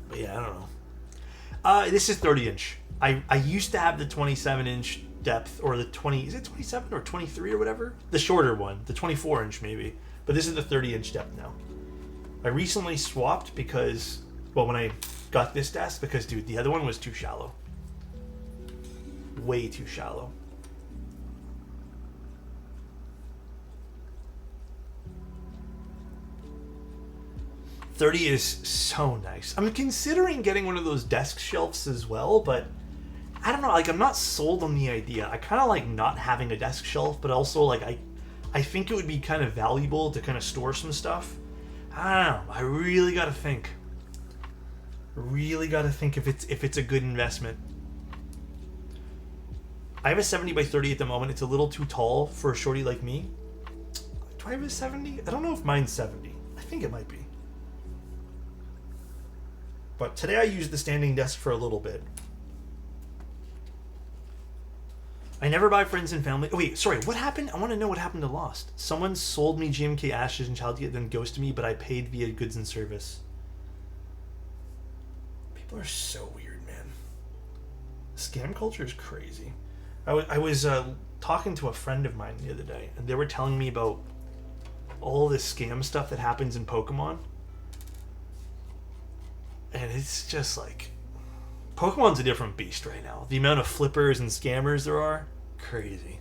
But yeah, I don't know. This is 30-inch. I used to have the 27-inch depth, or the 20, is it 27 or 23 or whatever? The shorter one, the 24-inch maybe. But this is the 30-inch depth now. I recently swapped because, well, when I got this desk, because, dude, the other one was too shallow. Way too shallow. 30 is so nice. I'm considering getting one of those desk shelves as well, but I don't know, like I'm not sold on the idea. I kind of like not having a desk shelf, but also like I think it would be kind of valuable to kind of store some stuff. I don't know. I really got to think. Really got to think if it's a good investment. I have a 70 by 30 at the moment. It's a little too tall for a shorty like me. Do I have a 70? I don't know if mine's 70. I think it might be. But today I used the standing desk for a little bit. I never buy friends and family. Oh, wait, sorry. What happened? I want to know what happened to Lost. Someone sold me GMK Ashes and Childgate, then ghosted me, but I paid via goods and service. People are so weird, man. Scam culture is crazy. I was talking to a friend of mine the other day, and they were telling me about all this scam stuff that happens in Pokemon. And it's just like... Pokemon's a different beast right now. The amount of flippers and scammers there are, crazy.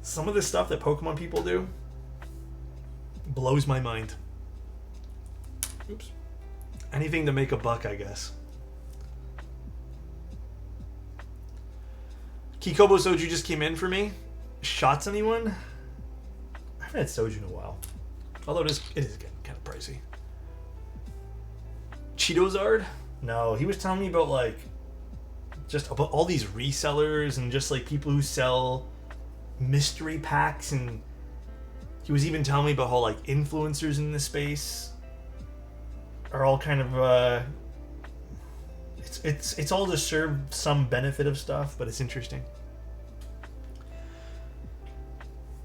Some of the stuff that Pokemon people do blows my mind. Oops. Anything to make a buck, I guess. Kikobo Soju just came in for me. Shots anyone? I haven't had soju in a while. Although it is getting kind of pricey. Cheetozard? No, he was telling me about like just about all these resellers and just like people who sell mystery packs, and he was even telling me about how like influencers in this space are all kind of it's all to serve some benefit of stuff, but it's interesting.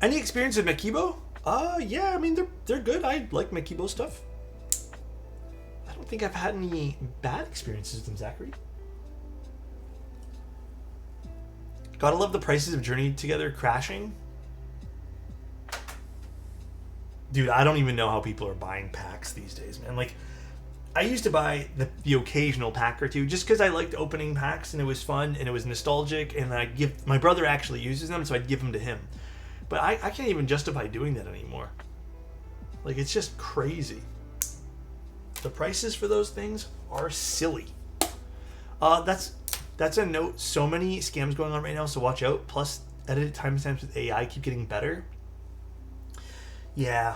Any experience with Makibo? Yeah, I mean they're good. I like Makibo stuff. I don't think I've had any bad experiences with them, Zachary. Gotta love the prices of Journey Together crashing. Dude, I don't even know how people are buying packs these days, man. Like, I used to buy the occasional pack or two just because I liked opening packs and it was fun and it was nostalgic, and my brother actually uses them, so I'd give them to him. But I can't even justify doing that anymore. Like, it's just crazy. The prices for those things are silly. That's a note. So many scams going on right now, so watch out. Plus, edited timestamps with AI keep getting better. Yeah.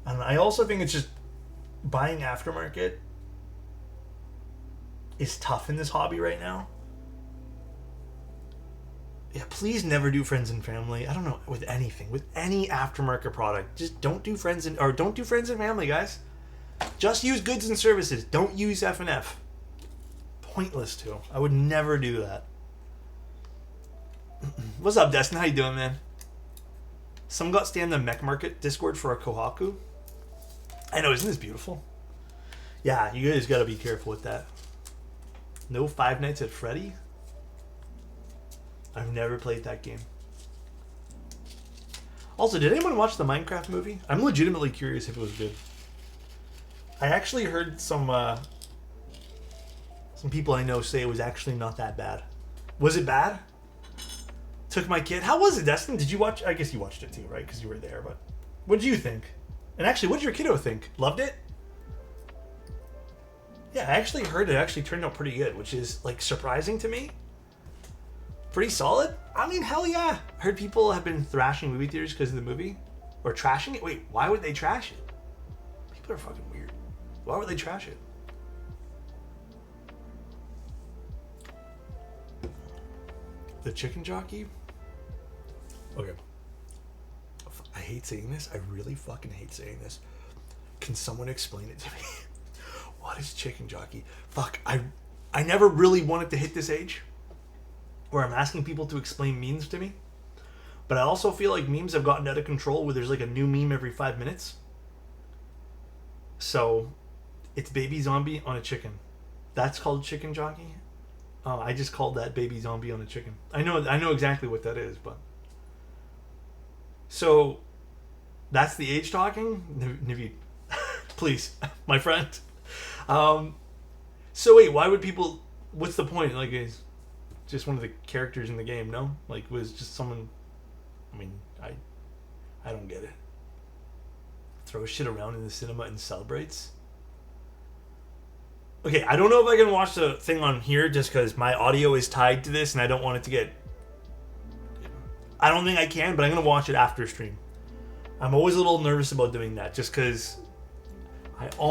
And I also think it's just buying aftermarket is tough in this hobby right now. Yeah, please never do friends and family. I don't know, with anything, with any aftermarket product. Just don't do friends and family, guys. Just use goods and services. Don't use F&F. Pointless too. I would never do that. What's up, Destin? How you doing, man? Some got stay in the Mech Market Discord for a Kohaku. I know, isn't this beautiful? Yeah, you guys gotta be careful with that. No Five Nights at Freddy? I've never played that game. Also, did anyone watch the Minecraft movie? I'm legitimately curious if it was good. I actually heard some people I know say it was actually not that bad. Was it bad? Took my kid. How was it, Destin? Did you watch? I guess you watched it too, right? Because you were there. But what did you think? And actually, what did your kiddo think? Loved it? Yeah, I actually heard it actually turned out pretty good, which is like surprising to me. Pretty solid. I mean, hell yeah. I heard people have been thrashing movie theaters because of the movie, or trashing it. Wait, why would they trash it? People are fucking weird. Why would they trash it? The chicken jockey? Okay. I hate saying this. I really fucking hate saying this. Can someone explain it to me? What is chicken jockey? Fuck, I never really wanted to hit this age where I'm asking people to explain memes to me. But I also feel like memes have gotten out of control where there's like a new meme every 5 minutes. So, it's baby zombie on a chicken. That's called chicken jockey? Oh, I just called that baby zombie on a chicken. I know exactly what that is, but... So, that's the age talking? Naveed, please, my friend. So wait, why would people... What's the point? Like, is just one of the characters in the game, no? Like, was just someone... I mean, I don't get it. throws shit around in the cinema and celebrates. Okay, I don't know if I can watch the thing on here just because my audio is tied to this and I don't want it to get... I don't think I can, but I'm going to watch it after stream. I'm always a little nervous about doing that just because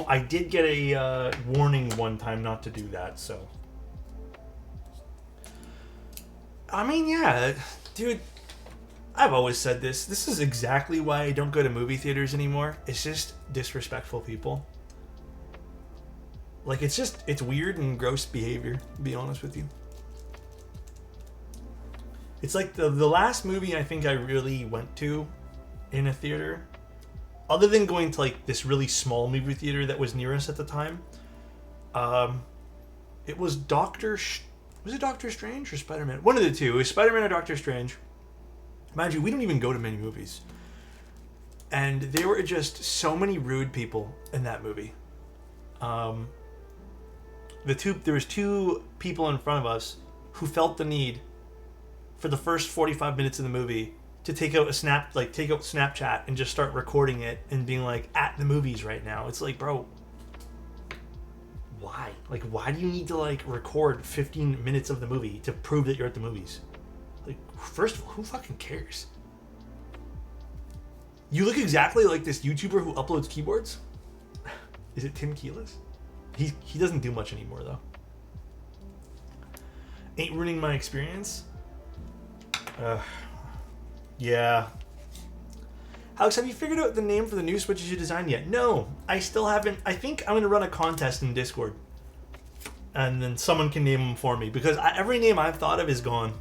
I did get a warning one time not to do that, so... I mean, yeah, dude, I've always said this. This is exactly why I don't go to movie theaters anymore. It's just disrespectful people. Like, it's weird and gross behavior, to be honest with you. It's like the last movie I think I really went to in a theater, other than going to like this really small movie theater that was near us at the time, it was was it Doctor Strange or Spider-Man? One of the two. It was Spider-Man or Doctor Strange. Mind you, we don't even go to many movies. And there were just so many rude people in that movie. There was two people in front of us who felt the need for the first 45 minutes of the movie to take out Snapchat and just start recording it and being like, at the movies right now. It's like, bro, why? Like, why do you need to like record 15 minutes of the movie to prove that you're at the movies? Like, first of all, who fucking cares? You look exactly like this YouTuber who uploads keyboards. Is it Tim Keelis? He doesn't do much anymore though. Ain't ruining my experience. Yeah. Alex, have you figured out the name for the new switches you designed yet? No, I still haven't. I think I'm gonna run a contest in Discord, and then someone can name them for me because every name I've thought of is gone.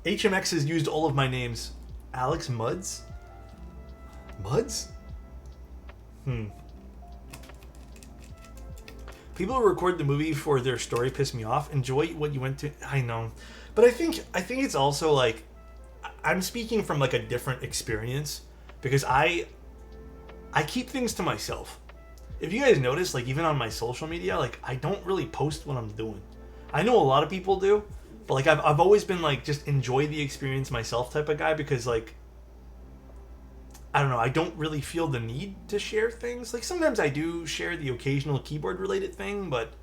HMX has used all of my names. Alex Muds? Muds? People who record the movie for their story piss me off. Enjoy what you went to. I know. But I think it's also like, I'm speaking from like a different experience because I keep things to myself. If you guys notice, like even on my social media, like I don't really post what I'm doing. I know a lot of people do, but like I've always been like just enjoy the experience myself type of guy because like, I don't know, I don't really feel the need to share things. Like sometimes I do share the occasional keyboard related thing, but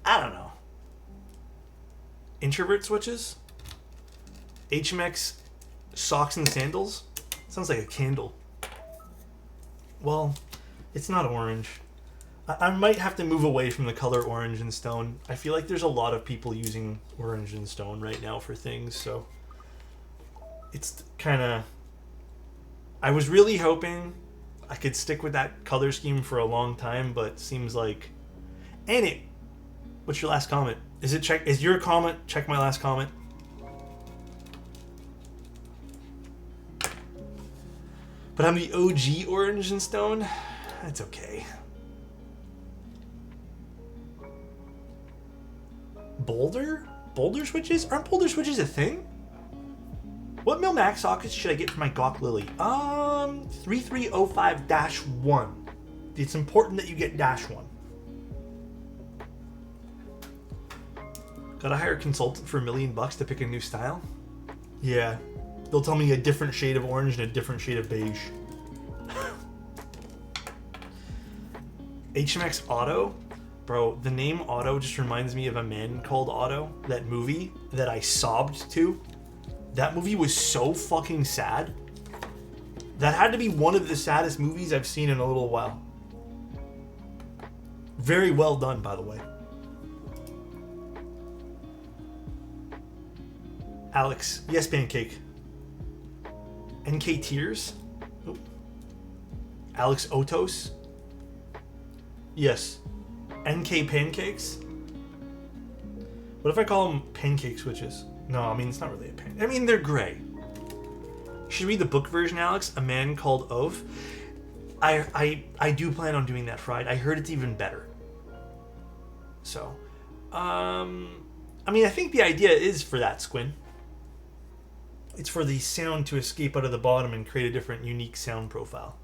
I don't know. Introvert switches? HMX socks and sandals? Sounds like a candle. Well, it's not orange. I might have to move away from the color orange and stone. I feel like there's a lot of people using orange and stone right now for things, so it's kind of... I was really hoping I could stick with that color scheme for a long time, but seems like... And it... What's your last comment? Is your comment check my last comment? But I'm the OG orange and stone? That's okay. Boulder? Boulder switches? Aren't boulder switches a thing? What mil max sockets should I get for my Gawk Lily? 3305-1. It's important that you get -1. Gotta hire a consultant for $1 million to pick a new style? Yeah. They'll tell me a different shade of orange and a different shade of beige. HMX Otto? Bro, the name Otto just reminds me of A Man Called Otto, that movie that I sobbed to. That movie was so fucking sad. That had to be one of the saddest movies I've seen in a little while. Very well done, by the way. Alex, yes, Pancake. NK Tears? Oh. Alexotos? Yes. NK Pancakes? What if I call them pancake switches? No, I mean, it's not really a pancake. I mean, they're gray. You should read the book version, Alex. A Man Called Ove. I do plan on doing that Friday. I heard it's even better. So, I mean, I think the idea is for that, Squin. It's for the sound to escape out of the bottom and create a different, unique sound profile.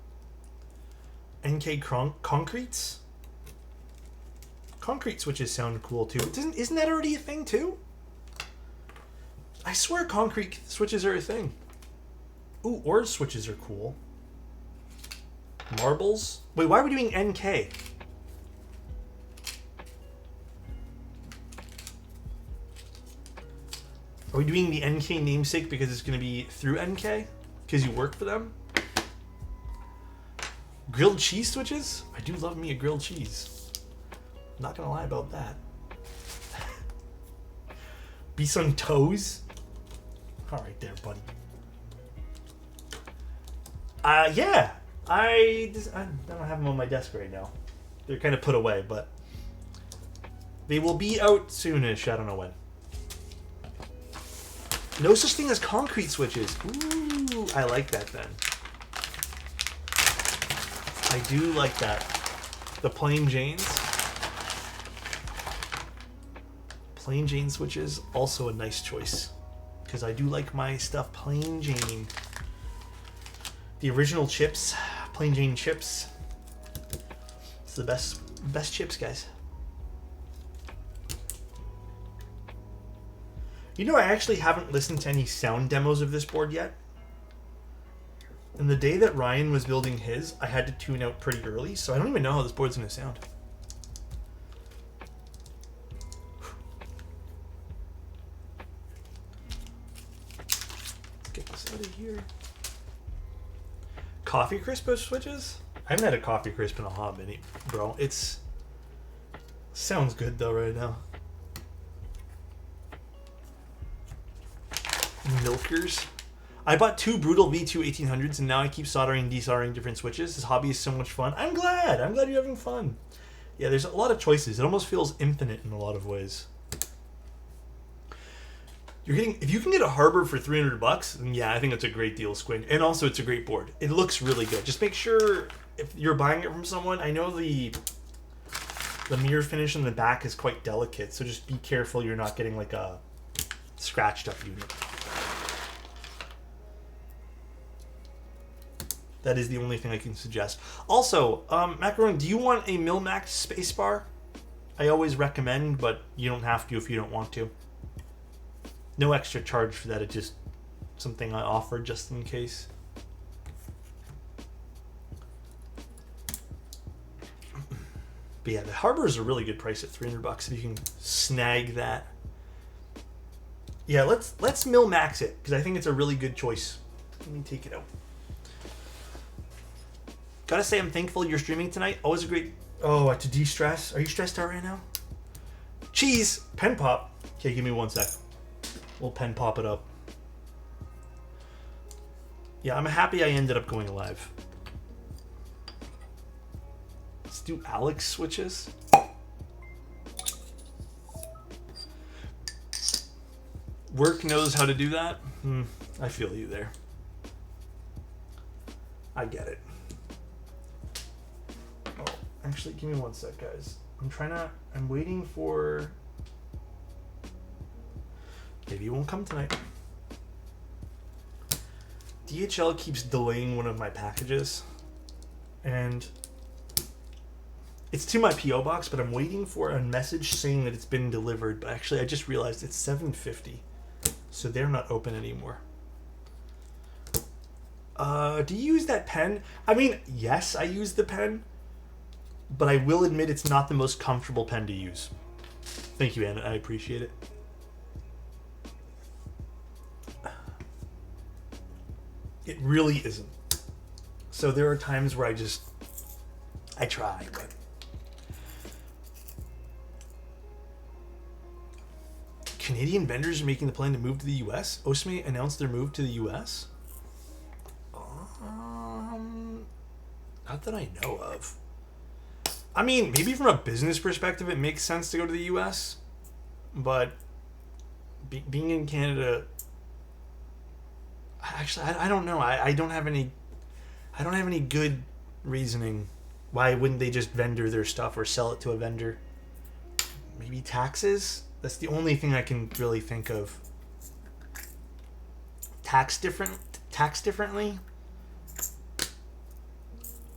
NK Concretes? Concrete switches sound cool too. Isn't that already a thing too? I swear concrete switches are a thing. Ooh, ore switches are cool. Marbles? Wait, why are we doing NK? Are we doing the NK namesake because it's going to be through NK? Because you work for them? Grilled cheese switches? I do love me a grilled cheese. Not going to lie about that. Be some toes? Alright there, buddy. Yeah. I don't have them on my desk right now. They're kind of put away, but they will be out soonish. I don't know when. No such thing as concrete switches. Ooh, I like that then. I do like that. The plain Janes. Plain Jane switches, also a nice choice. Because I do like my stuff plain Jane. The original chips, plain Jane chips. It's the best chips, guys. You know, I actually haven't listened to any sound demos of this board yet. And the day that Ryan was building his, I had to tune out pretty early, so I don't even know how this board's going to sound. Let's get this out of here. Coffee crisp switches? I haven't had a coffee crisp in a hot minute, bro. It's sounds good though right now. Milkers. I bought 2 Brutal V2 1800s and now I keep soldering and desoldering different switches. This hobby is so much fun. I'm glad you're having fun. Yeah, there's a lot of choices. It almost feels infinite in a lot of ways. If you can get a Harbor for $300, then yeah, I think it's a great deal, Squint. And also it's a great board. It looks really good. Just make sure if you're buying it from someone, I know the mirror finish in the back is quite delicate, so just be careful you're not getting like a scratched up unit. That is the only thing I can suggest. Also, Macaron, do you want a Mil-Max spacebar? I always recommend, but you don't have to if you don't want to. No extra charge for that. It's just something I offer just in case. But yeah, the Harbor is a really good price at $300 if you can snag that. Yeah, let's Mil-Max it because I think it's a really good choice. Let me take it out. Gotta say, I'm thankful you're streaming tonight. Always a great... Oh, to de-stress. Are you stressed out right now? Cheese! Pen pop. Okay, give me 1 sec. We'll pen pop it up. Yeah, I'm happy I ended up going live. Let's do Alex switches. Work knows how to do that. I feel you there. I get it. Actually, give me 1 sec, guys. I'm waiting for... Maybe it won't come tonight. DHL keeps delaying one of my packages. And it's to my P.O. box, but I'm waiting for a message saying that it's been delivered. But actually, I just realized it's 7:50. So they're not open anymore. Do you use that pen? I mean, yes, I use the pen. But I will admit it's not the most comfortable pen to use. Thank you, Anna. I appreciate it. It really isn't. So there are times where I try, but... Canadian vendors are making the plan to move to the US? Osme announced their move to the US? Not that I know of. I mean, maybe from a business perspective, it makes sense to go to the U.S., but being in Canada, actually, I don't know. I don't have any good reasoning. Why wouldn't they just vendor their stuff or sell it to a vendor? Maybe taxes? That's the only thing I can really think of. Tax differently?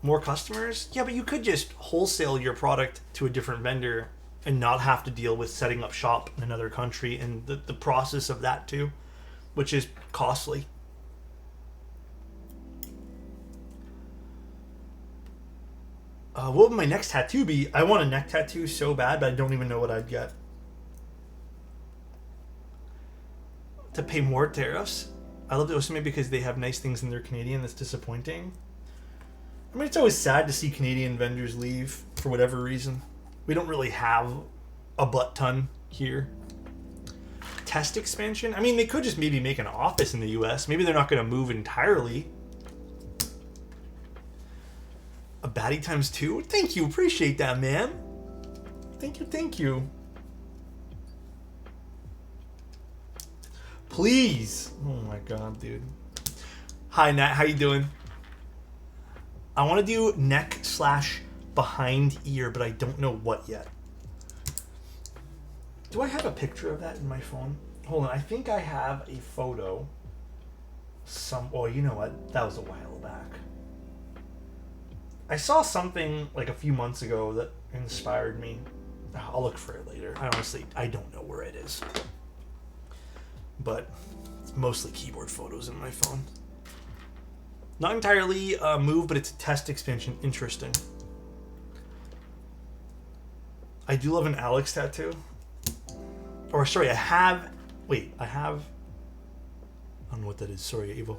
More customers? Yeah, but you could just wholesale your product to a different vendor and not have to deal with setting up shop in another country and the process of that too, which is costly. What would my next tattoo be? I want a neck tattoo so bad, but I don't even know what I'd get. To pay more tariffs? I love the Osame because they have nice things and they're Canadian. That's disappointing. I mean, it's always sad to see Canadian vendors leave for whatever reason. We don't really have a butt ton here. Test expansion? I mean, they could just maybe make an office in the US. Maybe they're not going to move entirely. A baddie times 2? Thank you. Appreciate that, man. Thank you, thank you. Please. Oh my god, dude. Hi, Nat. How you doing? I want to do neck / behind ear, but I don't know what yet. Do I have a picture of that in my phone? Hold on. I think I have a photo. Oh, you know what? That was a while back. I saw something like a few months ago that inspired me. I'll look for it later. I don't know where it is. But it's mostly keyboard photos in my phone. Not entirely move, but it's a test expansion. Interesting. I do love an Alex tattoo. Or sorry, I have... I don't know what that is. Sorry, Evo.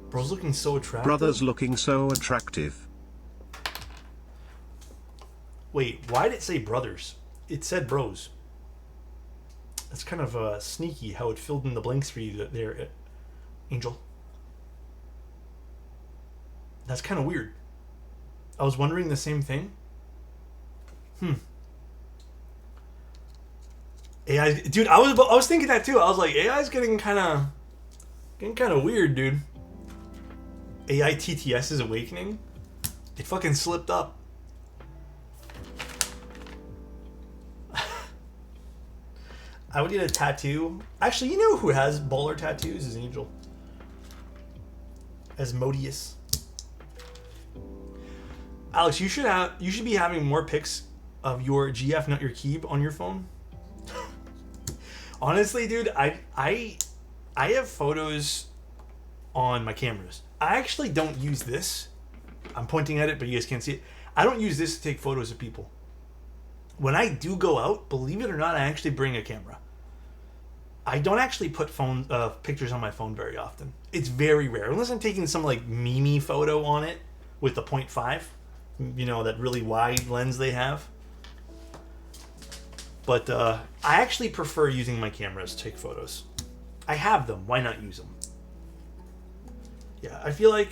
Bro's looking so attractive. Brother's looking so attractive. Wait, why did it say brothers? It said bros. That's kind of sneaky how it filled in the blanks for you there, Angel. That's kind of weird. I was wondering the same thing. AI, dude, I was thinking that too. I was like, AI's getting kind of weird, dude. AI TTS is awakening. It fucking slipped up. I would get a tattoo. Actually, you know who has baller tattoos is Angel. Asmodeus. Alex, you should be having more pics of your GF, not your Keeb, on your phone. Honestly, dude, I have photos on my cameras. I actually don't use this. I'm pointing at it, but you guys can't see it. I don't use this to take photos of people. When I do go out, believe it or not, I actually bring a camera. I don't actually put pictures on my phone very often. It's very rare, unless I'm taking some like meme photo on it with the 0.5. You know, that really wide lens they have. But I actually prefer using my cameras to take photos. I have them. Why not use them? Yeah, I feel like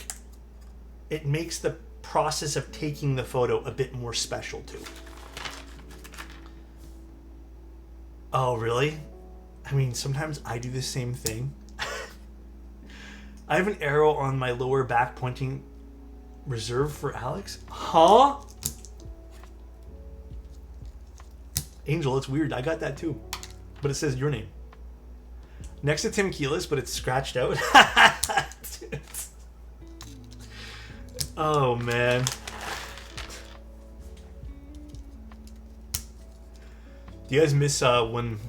it makes the process of taking the photo a bit more special too. Oh, really? I mean, sometimes I do the same thing. I have an arrow on my lower back pointing reserved for Alex. Huh? Angel, it's weird. I got that too. But it says your name. Next to Tim Keelis, but it's scratched out. Oh, man. Do you guys miss when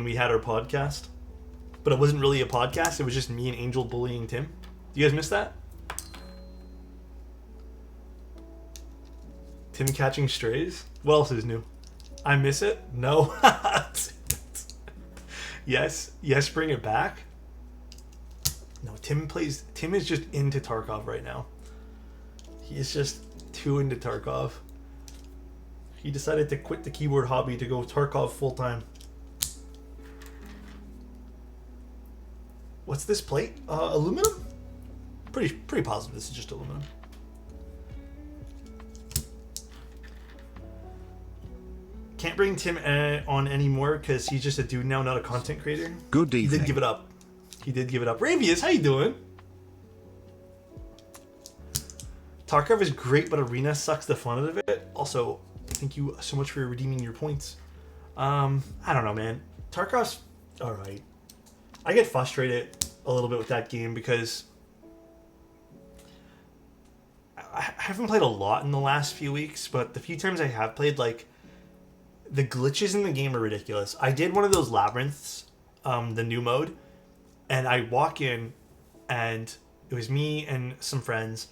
we had our podcast? But it wasn't really a podcast. It was just me and Angel bullying Tim. Do you guys miss that? Tim catching strays? What else is new? I miss it? No. Yes, bring it back. No, Tim is just into Tarkov right now. He is just too into Tarkov. He decided to quit the keyboard hobby to go Tarkov full time. What's this plate? Aluminum? Pretty positive this is just aluminum. Can't bring Tim on anymore because he's just a dude now, not a content creator. Good evening. He did give it up. Ravius, how you doing? Tarkov is great, but Arena sucks the fun out of it. Also, thank you so much for redeeming your points. I don't know, man. Tarkov's alright. I get frustrated a little bit with that game because I haven't played a lot in the last few weeks, but the few times I have played, like, the glitches in the game are ridiculous. I did one of those labyrinths, the new mode, and I walk in, and it was me and some friends,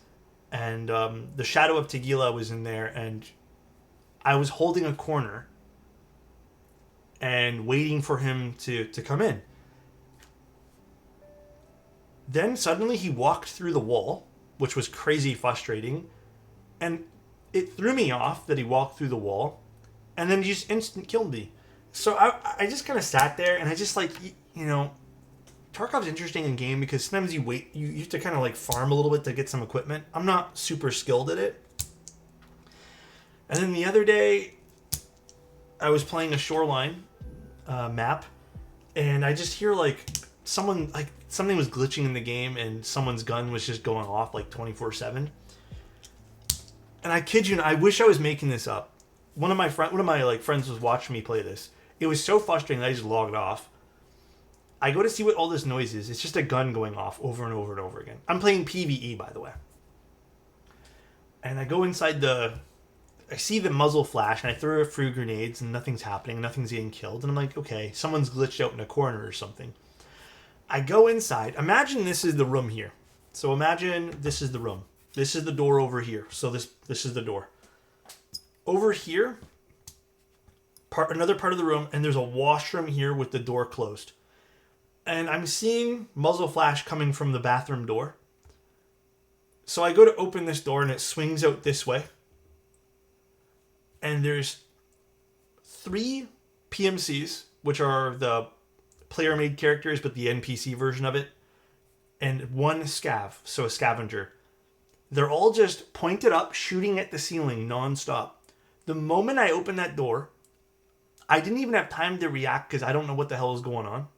and the Shadow of Tegila was in there, and I was holding a corner and waiting for him to come in. Then suddenly he walked through the wall, which was crazy frustrating, and it threw me off that he walked through the wall, and then he just instant killed me. So I just kind of sat there, and I just like, you know, Tarkov's interesting in game because sometimes you wait, you have to kind of like farm a little bit to get some equipment. I'm not super skilled at it. And then the other day, I was playing a Shoreline map, and I just hear like something was glitching in the game, and someone's gun was just going off like 24/7. And I kid you not, I wish I was making this up. One of my friends was watching me play this. It was so frustrating that I just logged off. I go to see what all this noise is. It's just a gun going off over and over and over again. I'm playing PvE, by the way. And I go inside I see the muzzle flash, and I throw a few grenades, and nothing's happening. Nothing's getting killed. And I'm like, okay, someone's glitched out in a corner or something. I go inside. Imagine this is the room here. So imagine this is the room. This is the door over here. So this is the door. Over here, another part of the room, and there's a washroom here with the door closed. And I'm seeing muzzle flash coming from the bathroom door. So I go to open this door, and it swings out this way. And there's 3 PMCs, which are the player-made characters, but the NPC version of it, and 1 scav, so a scavenger. They're all just pointed up, shooting at the ceiling nonstop. The moment I open that door, I didn't even have time to react because I don't know what the hell is going on.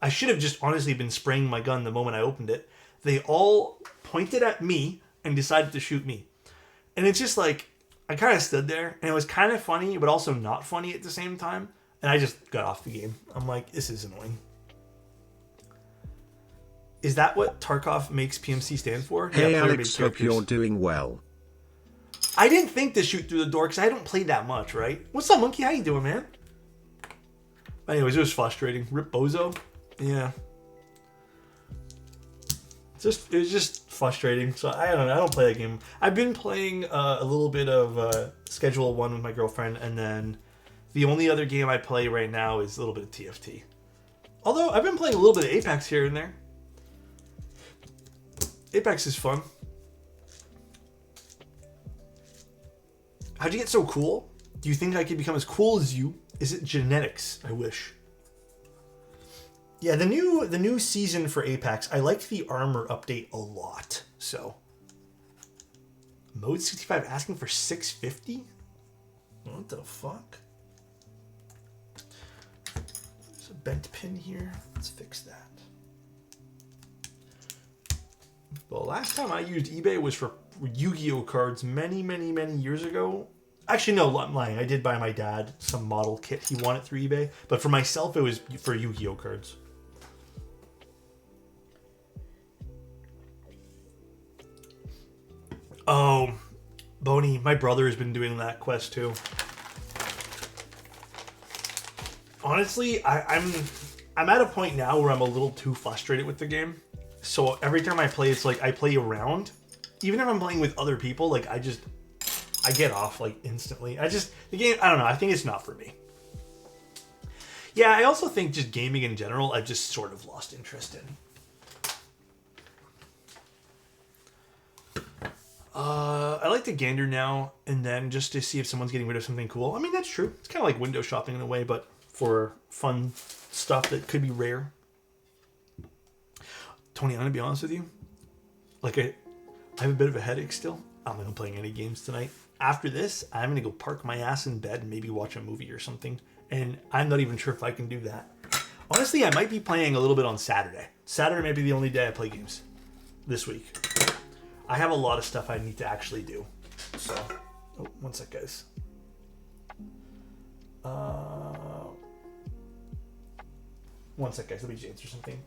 I should have just honestly been spraying my gun the moment I opened it. They all pointed at me and decided to shoot me. And it's just like, I kind of stood there, and it was kind of funny, but also not funny at the same time. And I just got off the game. I'm like, this is annoying. Is that what Tarkov makes PMC stand for? Hey Alex, hope you're doing well. I didn't think to shoot through the door because I don't play that much, right? What's up, Monkey? How you doing, man? Anyways, it was frustrating. Rip Bozo? Yeah. It was just frustrating. So I don't know. I don't play that game. I've been playing a little bit of Schedule 1 with my girlfriend, and then the only other game I play right now is a little bit of TFT. Although I've been playing a little bit of Apex here and there. Apex is fun. How'd you get so cool? Do you think I could become as cool as you? Is it genetics? I wish. Yeah, the new season for Apex, I like the armor update a lot. So, Mode 65 asking for 650? What the fuck? There's a bent pin here. Let's fix that. Well, last time I used eBay was for Yu-Gi-Oh cards many years ago. Actually, no, I'm lying. I did buy my dad some model kit. He wanted through eBay. But for myself, it was for Yu-Gi-Oh cards. Oh, Boney, my brother has been doing that quest too. Honestly, I'm at a point now where I'm a little too frustrated with the game. So every time I play, it's like I play around. Even if I'm playing with other people, like I get off like instantly. The game, I don't know, I think it's not for me. Yeah, I also think just gaming in general, I've just sort of lost interest in. I like to gander now and then just to see if someone's getting rid of something cool. I mean, that's true. It's kind of like window shopping in a way, but for fun stuff that could be rare. Tony, I'm going to be honest with you. Like, I have a bit of a headache still. I'm not playing any games tonight. After this, I'm going to go park my ass in bed and maybe watch a movie or something. And I'm not even sure if I can do that. Honestly, I might be playing a little bit on Saturday. Saturday might be the only day I play games this week. I have a lot of stuff I need to actually do. So, oh, one sec, guys. One sec, guys. Let me just answer something.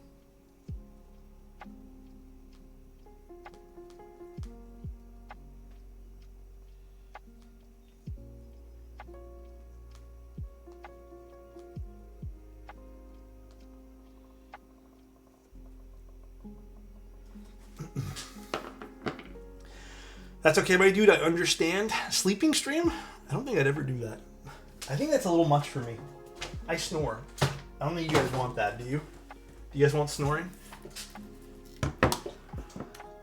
That's okay, my dude. I understand. Sleeping stream? I don't think I'd ever do that. I think that's a little much for me. I snore. I don't think you guys want that, do you? Do you guys want snoring?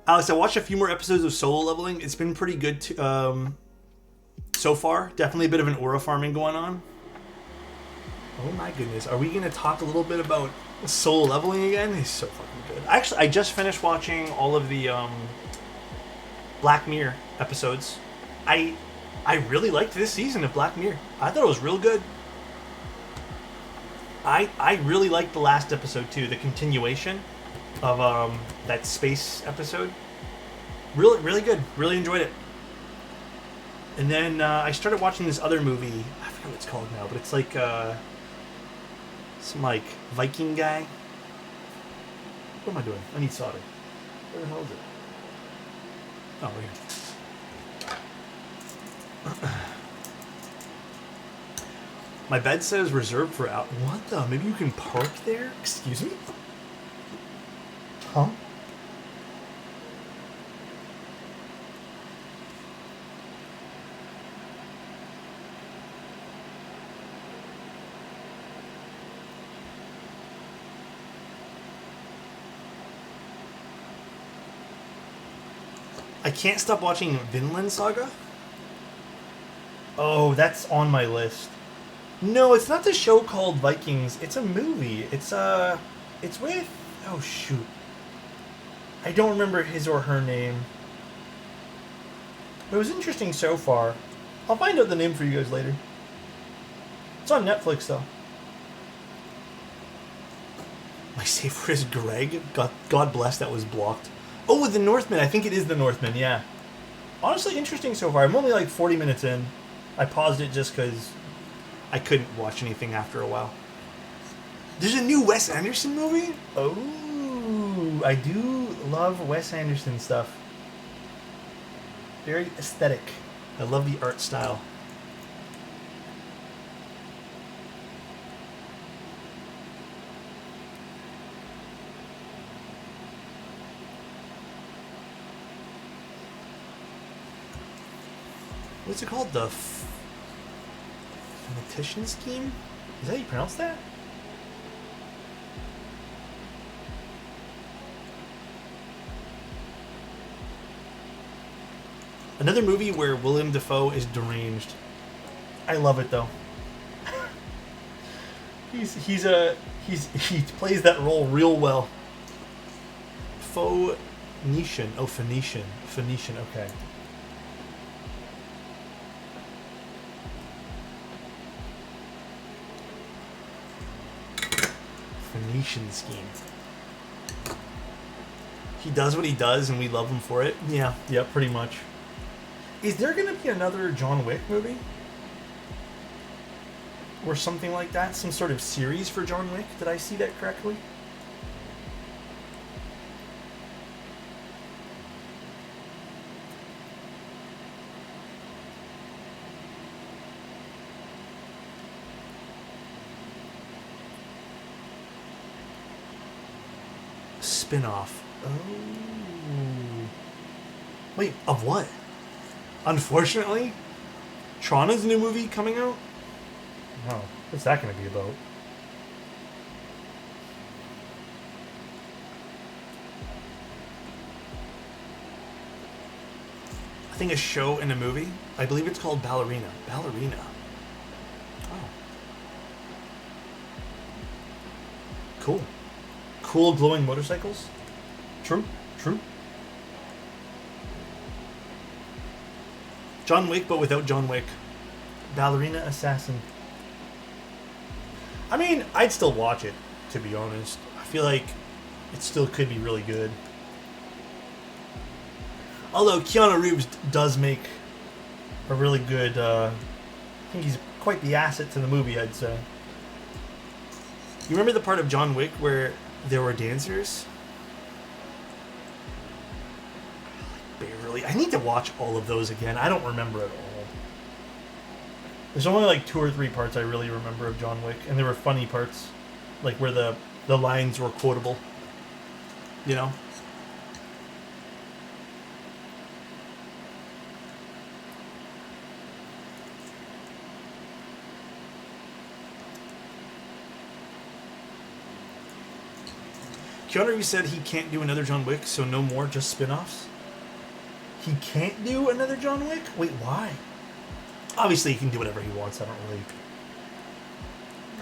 Alex, I watched a few more episodes of Solo Leveling. It's been pretty good so far. Definitely a bit of an aura farming going on. Oh my goodness. Are we going to talk a little bit about Solo Leveling again? It's so fucking good. Actually, I just finished watching all of the Black Mirror episodes. I really liked this season of Black Mirror. I thought it was real good. I really liked the last episode too, the continuation of that space episode. Really good. Really enjoyed it. And then I started watching this other movie. I forget what it's called now, but it's like some like Viking guy. What am I doing? I need solder. Where the hell is it? Oh, right here. My bed says reserved for out. What the? Maybe you can park there? Excuse me? Huh? I can't stop watching Vinland Saga. Oh, that's on my list. No, it's not the show called Vikings. It's a movie. It's with... Oh, shoot. I don't remember his or her name. It was interesting so far. I'll find out the name for you guys later. It's on Netflix, though. My safe word is Greg. God bless, that was blocked. Oh, The Northman. I think it is The Northman, yeah. Honestly, interesting so far. I'm only like 40 minutes in. I paused it just because I couldn't watch anything after a while. There's a new Wes Anderson movie? Oh, I do love Wes Anderson stuff. Very aesthetic. I love the art style. What's it called? The Fanatician Scheme? Is that how you pronounce that? Another movie where Willem Dafoe is deranged. I love it though. he plays that role real well. Phoenician. Oh, Phoenician. Phoenician, okay. Phoenician Scheme. He does what he does and we love him for it. Yeah, pretty much. Is there going to be another John Wick movie? Or something like that? Some sort of series for John Wick? Did I see that correctly? Spin-off. Oh. Wait, of what? Unfortunately? Tron is a new movie coming out? Oh, what's that going to be about? I think a show and a movie. I believe it's called Ballerina. Ballerina. Oh. Cool. Cool glowing motorcycles? True. John Wick, but without John Wick. Ballerina Assassin. I mean, I'd still watch it, to be honest. I feel like it still could be really good. Although Keanu Reeves does make a really good... I think he's quite the asset to the movie, I'd say. You remember the part of John Wick where there were dancers? Barely. I need to watch all of those again. I don't remember at all. There's only like 2 or 3 parts I really remember of John Wick, and there were funny parts, like where the lines were quotable. You know? Keanu Reeves said he can't do another John Wick, so no more, just spin-offs. He can't do another John Wick? Wait, why? Obviously, he can do whatever he wants. I'm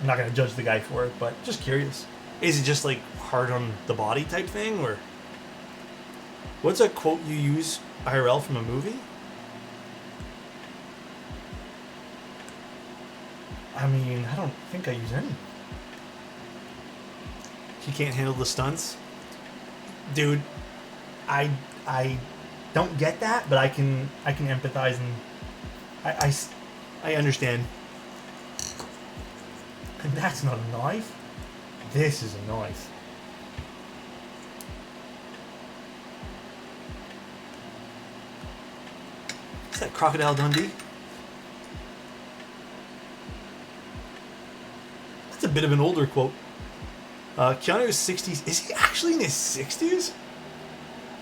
not going to judge the guy for it, but just curious. Is it just like hard on the body type thing, or what's a quote you use IRL from a movie? I mean, I don't think I use any. He can't handle the stunts, dude. I don't get that, but I can empathize, and I understand. And that's not a knife. This is a knife. Is that Crocodile Dundee? That's a bit of an older quote. Keanu's 60s. Is he actually in his 60s?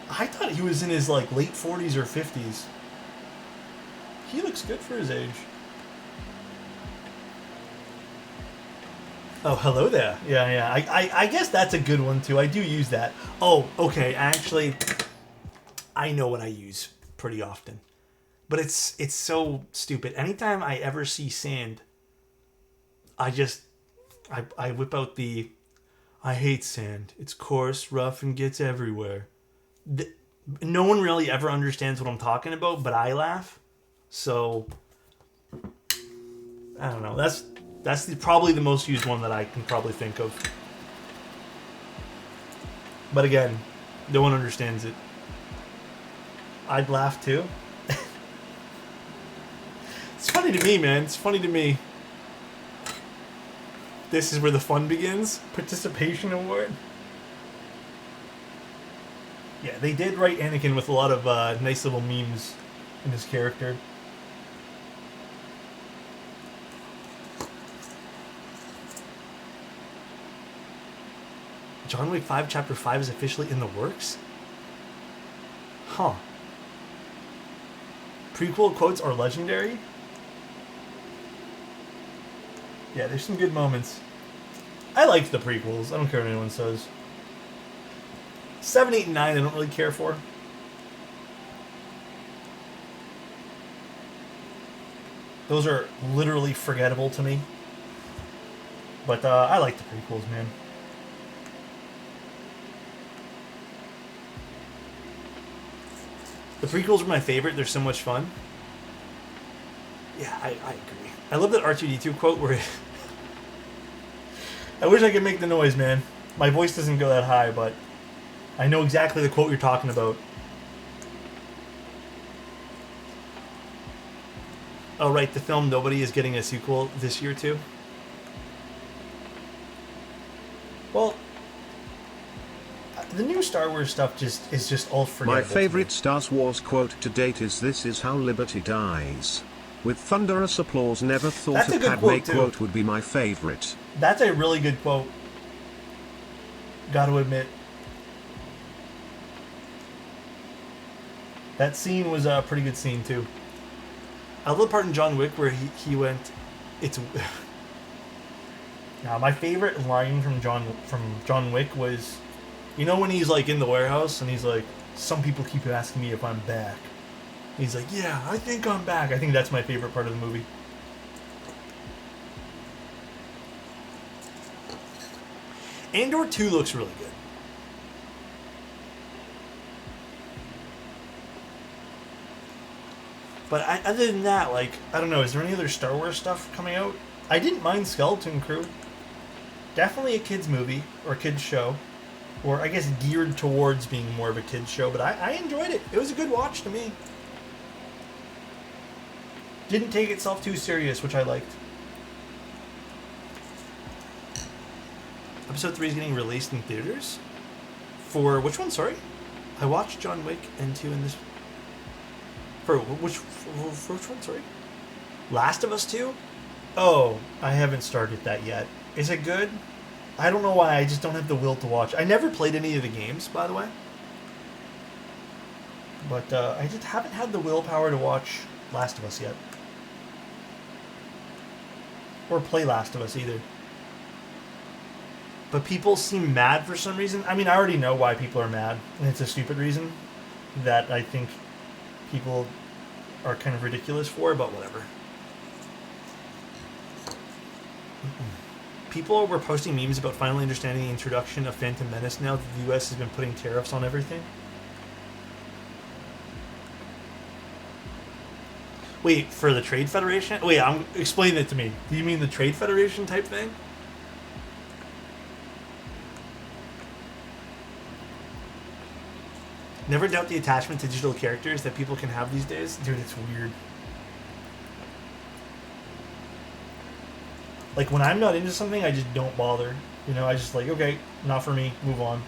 I thought he was in his like late 40s or 50s. He looks good for his age. Oh, hello there. Yeah. I guess that's a good one too. I do use that. Oh, okay. Actually, I know what I use pretty often, but it's so stupid. Anytime I ever see sand, I whip out the I hate sand. It's coarse, rough, and gets everywhere. No one really ever understands what I'm talking about, but I laugh. So I don't know. That's probably the most used one that I can probably think of. But again, no one understands it. I'd laugh too. It's funny to me, man. It's funny to me. This is where the fun begins. Participation award. Yeah, they did write Anakin with a lot of nice little memes in his character. John Wick 5 Chapter 5 is officially in the works? Huh. Prequel quotes are legendary? Yeah, there's some good moments. I liked the prequels. I don't care what anyone says. 7, 8, and 9 I don't really care for. Those are literally forgettable to me. But I like the prequels, man. The prequels are my favorite. They're so much fun. Yeah, I agree. I love that R2-D2 quote where... I wish I could make the noise, man. My voice doesn't go that high, but I know exactly the quote you're talking about. Oh, right, the film Nobody is getting a sequel this year, too. Well, the new Star Wars stuff is just all forgettable. My favorite Star Wars quote to date is "This is how liberty dies." With thunderous applause. Never thought a Padme quote would be my favorite. That's a really good quote. Gotta admit. That scene was a pretty good scene, too. I love the part in John Wick where he went, it's... Now, my favorite line from John Wick was, you know when he's like in the warehouse and he's like, some people keep asking me if I'm back. He's like, yeah, I think I'm back. I think that's my favorite part of the movie. Andor 2 looks really good. But other than that, like, I don't know, is there any other Star Wars stuff coming out? I didn't mind Skeleton Crew. Definitely a kid's movie, or a kid's show. Or, I guess, geared towards being more of a kid's show, but I enjoyed it. It was a good watch to me. Didn't take itself too serious, which I liked. Episode 3 is getting released in theaters? For which one, sorry? I watched John Wick and 2 in this... For which one, sorry? Last of Us 2? Oh, I haven't started that yet. Is it good? I don't know why, I just don't have the will to watch. I never played any of the games, by the way. But I just haven't had the willpower to watch Last of Us yet. Or play Last of Us either. but people seem mad for some reason. I mean, I already know why people are mad, and it's a stupid reason that I think people are kind of ridiculous for, but whatever. People were posting memes about finally understanding the introduction of Phantom Menace now that the U.S. has been putting tariffs on everything. Wait, for the Trade Federation? Wait, explain it to me. Do you mean the Trade Federation type thing? Never doubt the attachment to digital characters that people can have these days. Dude, it's weird. Like, when I'm not into something, I just don't bother. You know, I just like, okay, not for me, move on.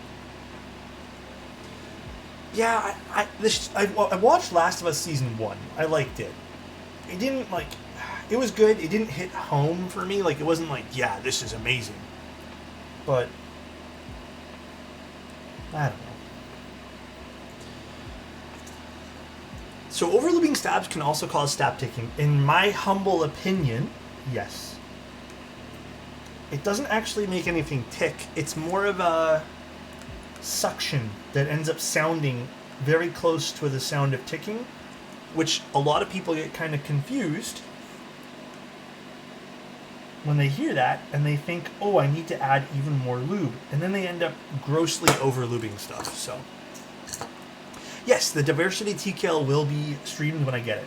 Yeah, I watched Last of Us Season 1. I liked it. It didn't, like... It was good. It didn't hit home for me. Like, it wasn't like, yeah, this is amazing. But... I don't know. So overlooping stabs can also cause stab ticking. In my humble opinion, yes. It doesn't actually make anything tick. It's more of a suction that ends up sounding very close to the sound of ticking, which a lot of people get kind of confused when they hear that and they think, oh, I need to add even more lube. And then they end up grossly overlubing stuff, so... Yes, the Diversity TKL will be streamed when I get it.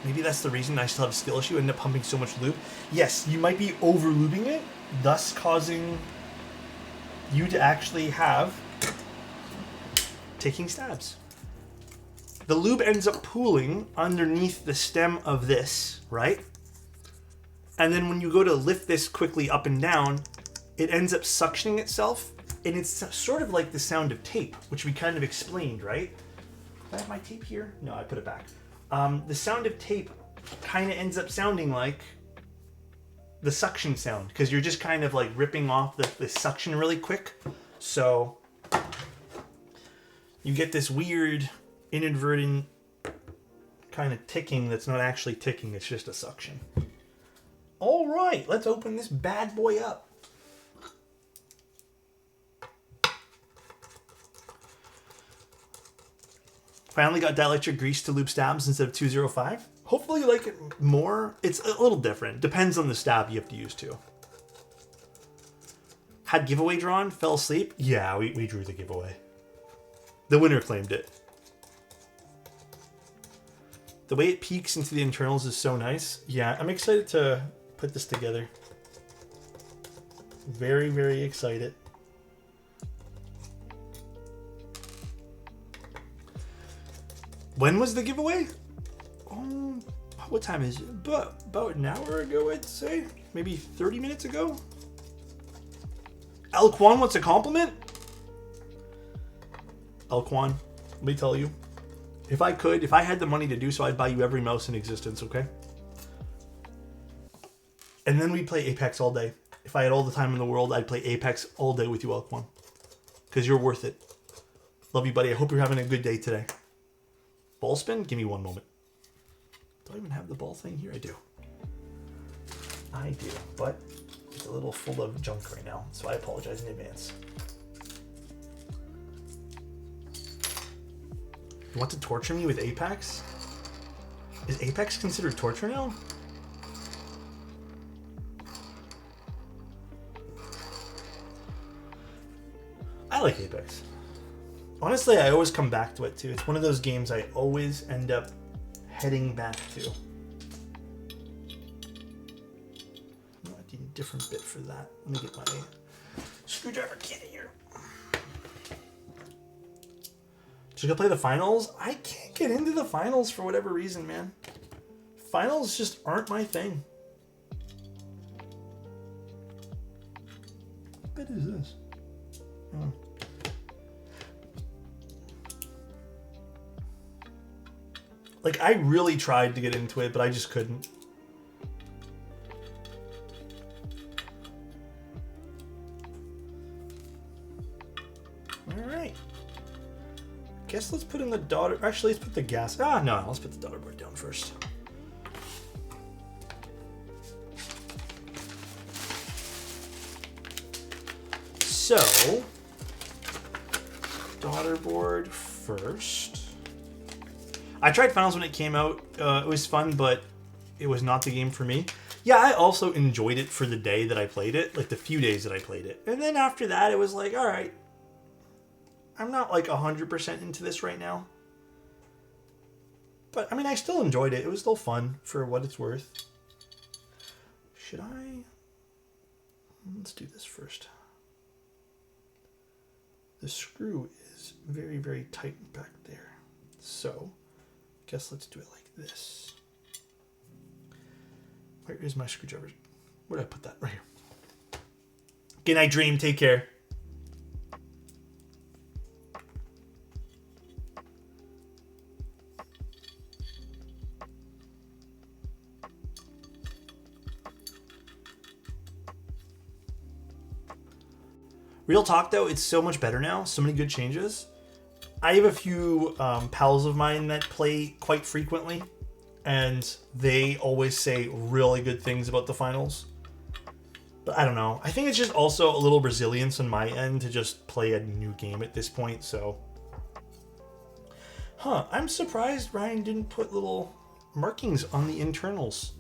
Maybe that's the reason I still have a skill issue, end up pumping so much lube. Yes, you might be over-lubing it, thus causing you to actually have taking stabs. The lube ends up pooling underneath the stem of this, right? And then when you go to lift this quickly up and down, it ends up suctioning itself, and it's sort of like the sound of tape, which we kind of explained, right? Do I have my tape here? No, I put it back. The sound of tape kind of ends up sounding like the suction sound, because you're just kind of like ripping off the suction really quick. So you get this weird, inadvertent kind of ticking that's not actually ticking, it's just a suction. All right, let's open this bad boy up. Finally got dielectric grease to lube stabs instead of 205. Hopefully you like it more. It's a little different. Depends on the stab you have to use too. Had giveaway drawn, fell asleep. Yeah, we drew the giveaway. The winner claimed it. The way it peeks into the internals is so nice. Yeah, I'm excited to put this together. Very, very excited. When was the giveaway? Oh, what time is it? About an hour ago, I'd say. Maybe 30 minutes ago. Elquan wants a compliment? Elquan, let me tell you. If I had the money to do so, I'd buy you every mouse in existence, okay? And then we'd play Apex all day. If I had all the time in the world, I'd play Apex all day with you, Elquan. Because you're worth it. Love you, buddy. I hope you're having a good day today. Ball spin? Give me one moment. Do I even have the ball thing here? I do. I do, but it's a little full of junk right now, so I apologize in advance. You want to torture me with Apex? Is Apex considered torture now? I like Apex. Honestly, I always come back to it too. It's one of those games I always end up heading back to. I need a different bit for that. Let me get my screwdriver kit here. Just gonna play the finals? I can't get into the finals for whatever reason, man. Finals just aren't my thing. What bit is this? Oh. Like, I really tried to get into it, but I just couldn't. Alright. Guess let's put in the daughter. Actually, let's put the gas. Ah, no, let's put the daughter board down first. So, daughter board first. I tried Finals when it came out. It was fun, but it was not the game for me. Yeah, I also enjoyed it for the day that I played it, like the few days that I played it. And then after that, it was like, all right, I'm not like 100% into this right now. But, I mean, I still enjoyed it. It was still fun for what it's worth. Should I? Let's do this first. The screw is very, very tight back there. So, I guess let's do it like this. Where is my screwdriver? Where did I put that? Right here. Good night, Dream. Take care. Real talk, though, it's so much better now. So many good changes. I have a few pals of mine that play quite frequently, and they always say really good things about the finals. But I don't know. I think it's just also a little resilience on my end to just play a new game at this point, so... Huh, I'm surprised Ryan didn't put little markings on the internals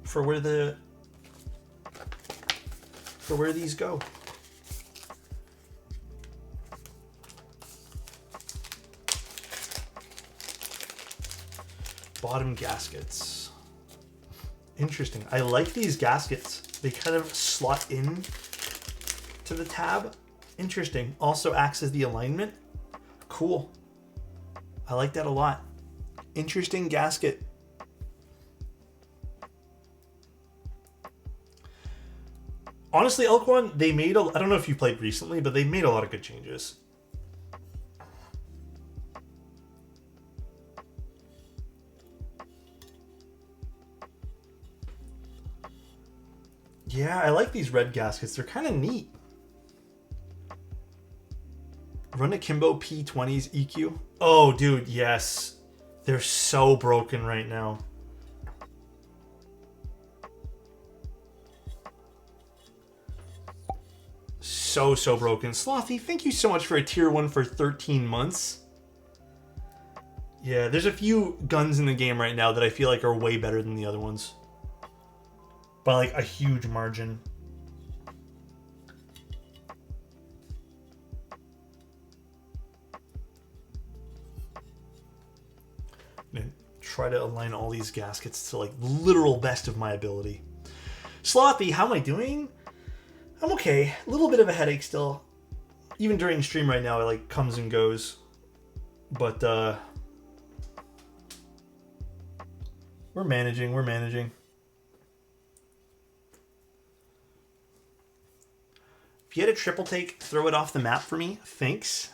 for where these go. Bottom gaskets. Interesting. I like these gaskets. They kind of slot in to the tab. Interesting. Also acts as the alignment. Cool. I like that a lot. Interesting gasket. Honestly, Elk One, they made I don't know if you played recently, but they made a lot of good changes. Yeah, I like these red gaskets. They're kind of neat. Run Akimbo P20's EQ. Oh, dude, yes. They're so broken right now. So broken. Slothy, thank you so much for a tier 1 for 13 months. Yeah, there's a few guns in the game right now that I feel like are way better than the other ones. By like a huge margin. And try to align all these gaskets to like literal best of my ability. Slothy, how am I doing? I'm okay. A little bit of a headache still. Even during stream right now, it like comes and goes. But we're managing. If you had a triple take, throw it off the map for me. Thanks.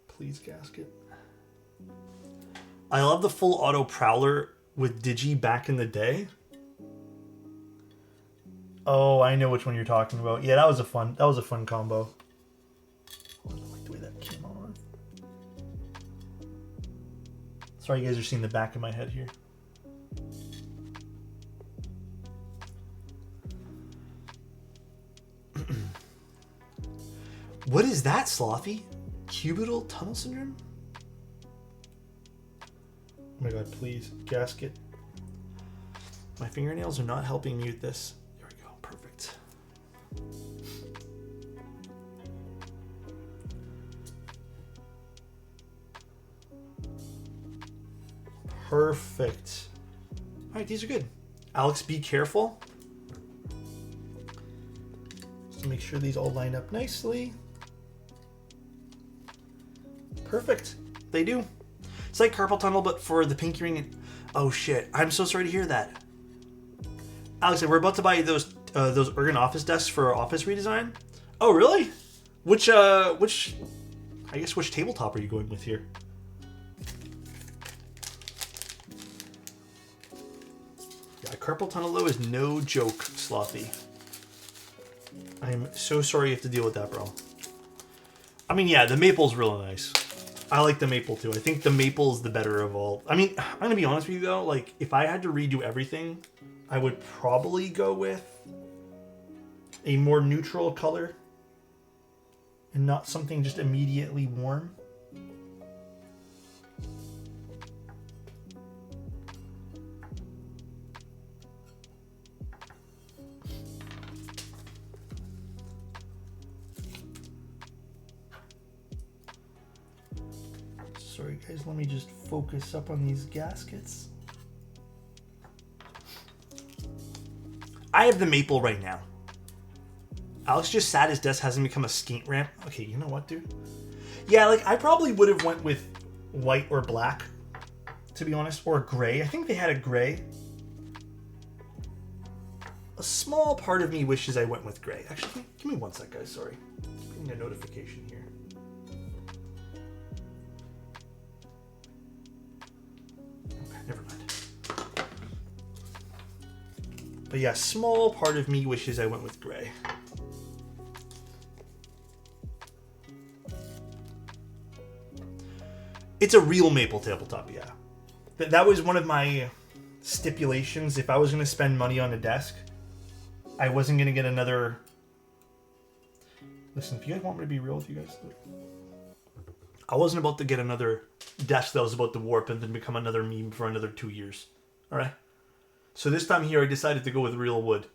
Please, gasket. I love the full auto Prowler with Digi back in the day. Oh, I know which one you're talking about. Yeah, that was a fun combo. I don't like the way that came on. Sorry, you guys are seeing the back of my head here. What is that, Slothy? Cubital tunnel syndrome? Oh my god, please. Gasket. My fingernails are not helping mute this. There we go. Perfect. Perfect. Alright, these are good. Alex, be careful. Just make sure these all line up nicely. Perfect. They do. It's like carpal tunnel, but for the pinky ring. Oh shit! I'm so sorry to hear that. Alex, we're about to buy those Ergon office desks for our office redesign. Oh really? Which tabletop are you going with here? Yeah, carpal tunnel though is no joke, Slothy. I'm so sorry you have to deal with that, bro. I mean, yeah, the maple's really nice. I like the maple too. I think the maple is the better of all. I mean, I'm gonna be honest with you though. Like, if I had to redo everything, I would probably go with a more neutral color and not something just immediately warm. Sorry guys, let me just focus up on these gaskets. I have the maple right now. Alex just sad his desk hasn't become a skate ramp. Okay, you know what, dude? Yeah, like I probably would have went with white or black, to be honest, or gray. I think they had a gray. A small part of me wishes I went with gray. Actually, give me one sec, guys. Sorry. Getting a notification here. Okay, never mind. But yeah, small part of me wishes I went with gray. It's a real maple tabletop, yeah. That was one of my stipulations. If I was going to spend money on a desk, I wasn't going to get another... Listen, if you guys want me to be real with you guys, I wasn't about to get another desk that was about to warp and then become another meme for another 2 years. Alright? So this time here, I decided to go with real wood.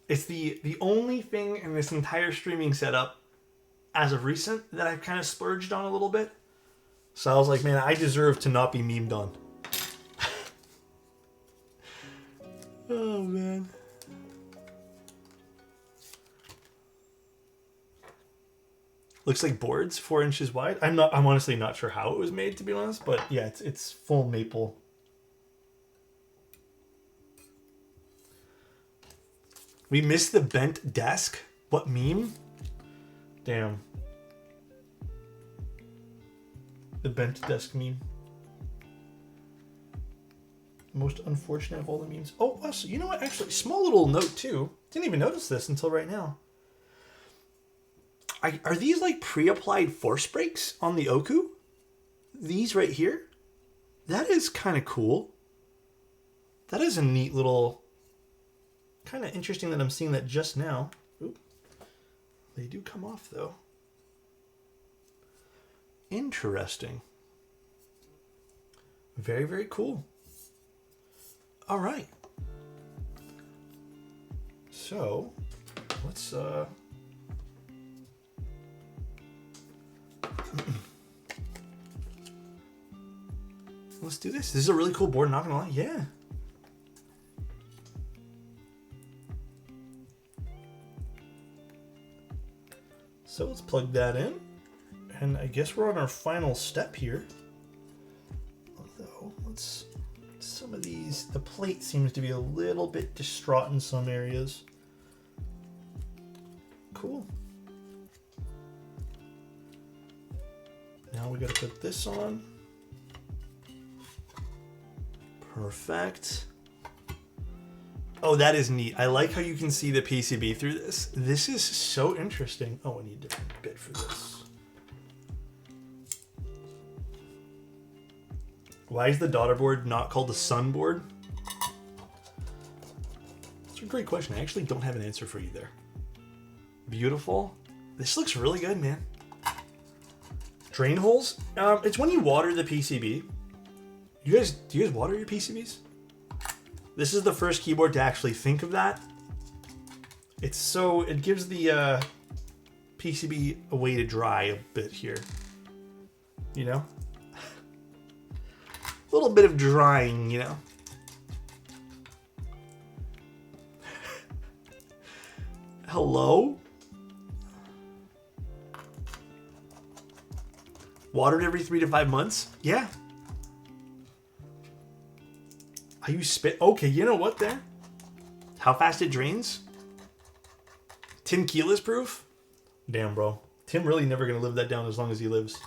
It's the only thing in this entire streaming setup, as of recent, that I've kind of splurged on a little bit. So I was like, man, I deserve to not be memed on. Oh, man. Looks like boards 4 inches wide. I'm honestly not sure how it was made, to be honest, but yeah, it's full maple. We missed the bent desk? What meme? Damn. The bent desk meme. Most unfortunate of all the memes. Oh, also, you know what? Actually, small little note too. Didn't even notice this until right now. Are these like pre-applied force brakes on the Oku? These right here? That is kind of cool. That is a neat little... Kind of interesting that I'm seeing that just now. Oop. They do come off though. Interesting. Very, very cool. All right. So, let's let's do this. This is a really cool board, not gonna lie. Yeah. So let's plug that in. And I guess we're on our final step here. Although, some of these, the plate seems to be a little bit distraught in some areas. Cool. Now we gotta put this on. Perfect. Oh, that is neat. I like how you can see the PCB through this. This is so interesting. Oh, I need a different bit for this. Why is the daughter board not called the son board? That's a great question. I actually don't have an answer for you there. Beautiful. This looks really good, man. Drain holes? It's when you water the PCB. Do you guys water your PCBs? This is the first keyboard to actually think of that. It gives the PCB a way to dry a bit here. You know? A little bit of drying, you know? Hello? Watered every 3 to 5 months? Yeah. I use spit. Okay, you know what there? How fast it drains? Tim keyless proof? Damn, bro. Tim really never gonna live that down as long as he lives.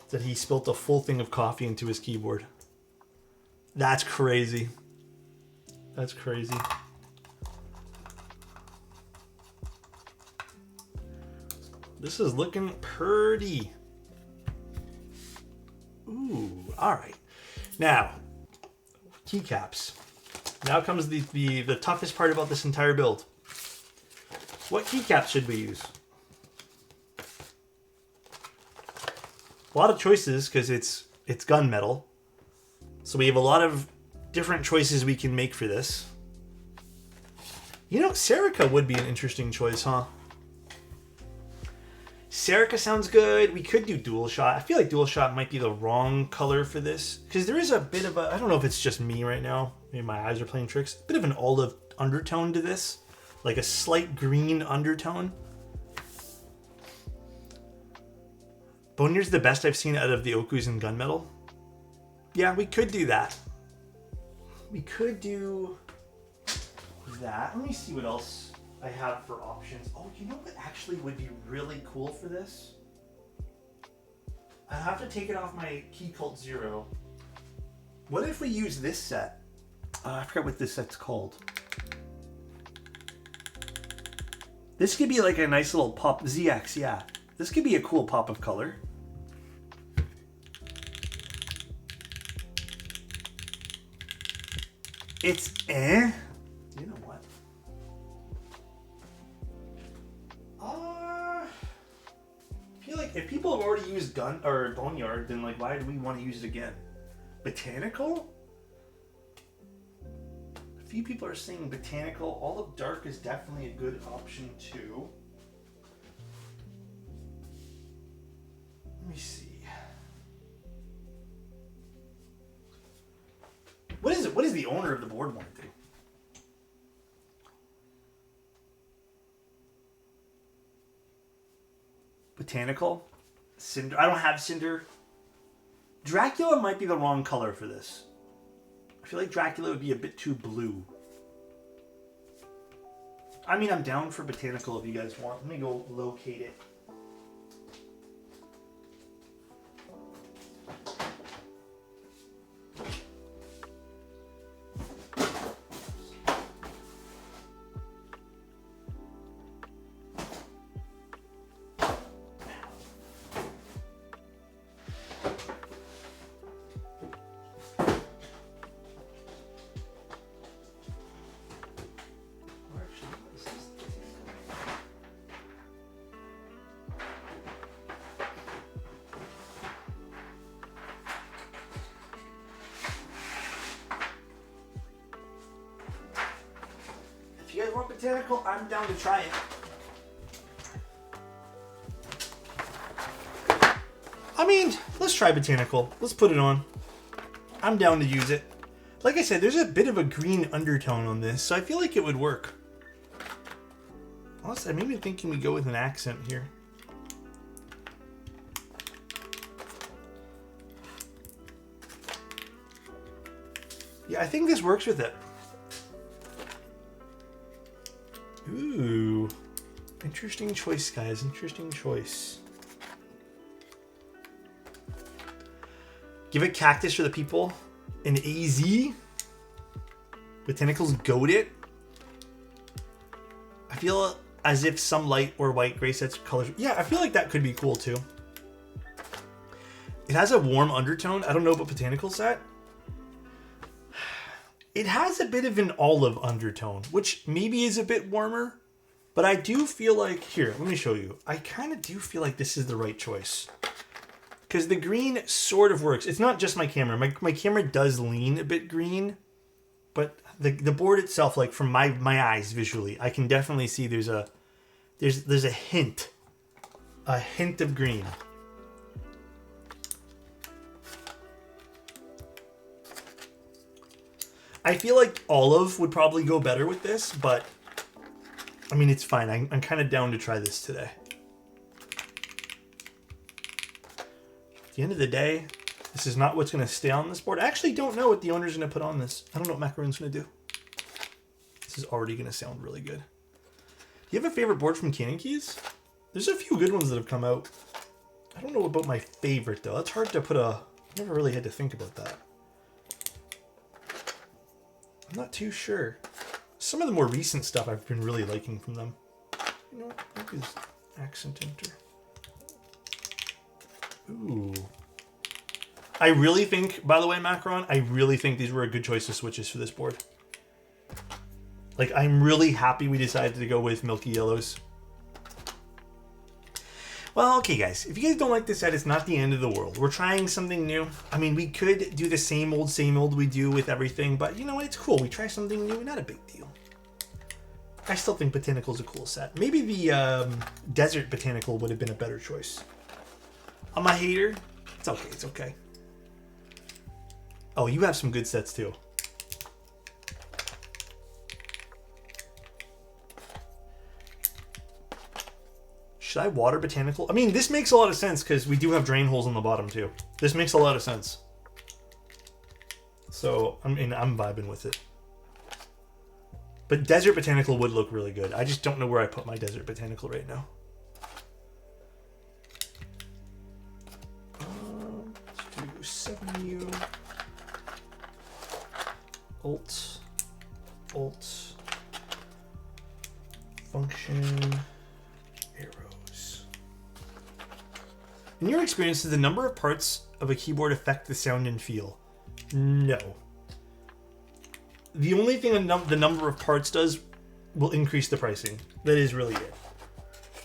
That he spilt a full thing of coffee into his keyboard. That's crazy. That's crazy. This is looking pretty. Ooh, all right. Now, keycaps. Now comes the toughest part about this entire build. What keycaps should we use? A lot of choices because it's gunmetal. So we have a lot of different choices we can make for this. You know, Serica would be an interesting choice, huh? Serica sounds good. We could do dual shot. I feel like dual shot might be the wrong color for this because there is a bit of a, I don't know if it's just me right now. Maybe my eyes are playing tricks. A bit of an olive undertone to this, like a slight green undertone. Bonier's the best I've seen out of the Okus in gunmetal. Yeah, we could do that. We could do that. Let me see what else I have for options. Oh, you know what actually would be really cool for this? I have to take it off my Key Cult Zero. What if we use this set? I forgot what this set's called. This could be like a nice little pop. ZX, yeah. This could be a cool pop of color. It's eh. You know what? I feel like if people have already used gun or boneyard, then like why do we want to use it again? Botanical? A few people are saying botanical. Olive dark is definitely a good option too. Let me see. What is it? What is the owner of the board want to do? Botanical? Cinder? I don't have Cinder. Dracula might be the wrong color for this. I feel like Dracula would be a bit too blue. I mean, I'm down for botanical if you guys want. Let me go locate it. If you guys want botanical, I'm down to try it. I mean, let's try botanical. Let's put it on. I'm down to use it. Like I said, there's a bit of a green undertone on this, so I feel like it would work. Honestly, I may be thinking we go with an accent here. Yeah, I think this works with it. Ooh. Interesting choice, guys. Interesting choice. Give it cactus for the people. An AZ. Botanicals goat it. I feel as if some light or white gray sets colors. Yeah, I feel like that could be cool too. It has a warm undertone. I don't know about botanical set. It has a bit of an olive undertone, which maybe is a bit warmer, but I do feel like, here, let me show you. I kind of do feel like this is the right choice. Because the green sort of works. It's not just my camera. My camera does lean a bit green, but the board itself, like from my eyes visually, I can definitely see there's a hint of green. I feel like olive would probably go better with this, but I mean, it's fine. I'm kind of down to try this today. At the end of the day, this is not what's going to stay on this board. I actually don't know what the owner's going to put on this. I don't know what Macaroon's going to do. This is already going to sound really good. Do you have a favorite board from Cannon Keys? There's a few good ones that have come out. I don't know about my favorite, though. That's hard to put a... I never really had to think about that. I'm not too sure. Some of the more recent stuff I've been really liking from them. You know what? Maybe this accent enter. Ooh. I really think, by the way, Macron, I really think these were a good choice of switches for this board. Like, I'm really happy we decided to go with Milky Yellows. Well, okay, guys. If you guys don't like this set, it's not the end of the world. We're trying something new. I mean, we could do the same old we do with everything, but you know what? It's cool. We try something new. Not a big deal. I still think Botanical's a cool set. Maybe the Desert Botanical would have been a better choice. I'm a hater. It's okay. It's okay. Oh, you have some good sets, too. Should I water Botanical? I mean, this makes a lot of sense because we do have drain holes on the bottom too. This makes a lot of sense. So, I mean, I'm vibing with it. But Desert Botanical would look really good. I just don't know where I put my Desert Botanical right now. Let's do 7U. Alt. Function. In your experience, does the number of parts of a keyboard affect the sound and feel? No. The only thing the number of parts does will increase the pricing. That is really it.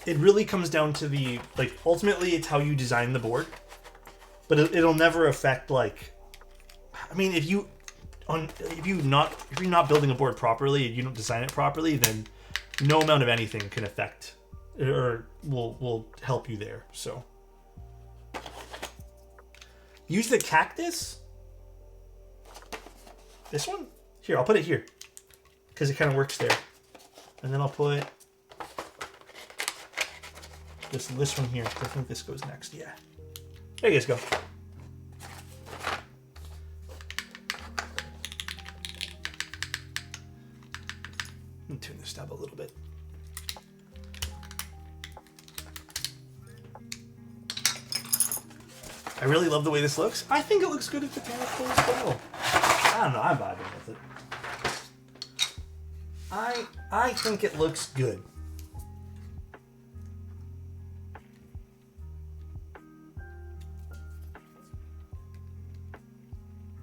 It really comes down to the, like, ultimately it's how you design the board. But it'll never affect, like, I mean, if you're not building a board properly and you don't design it properly, then no amount of anything can affect or will help you there. So use the cactus. This one? Here, I'll put it here. Because it kind of works there. And then I'll put this one here. I think this goes next. Yeah. There you guys go. Let me turn this tab a little bit. I really love the way this looks. I think it looks good at Botanical as well. I don't know. I'm vibing with it. I think it looks good.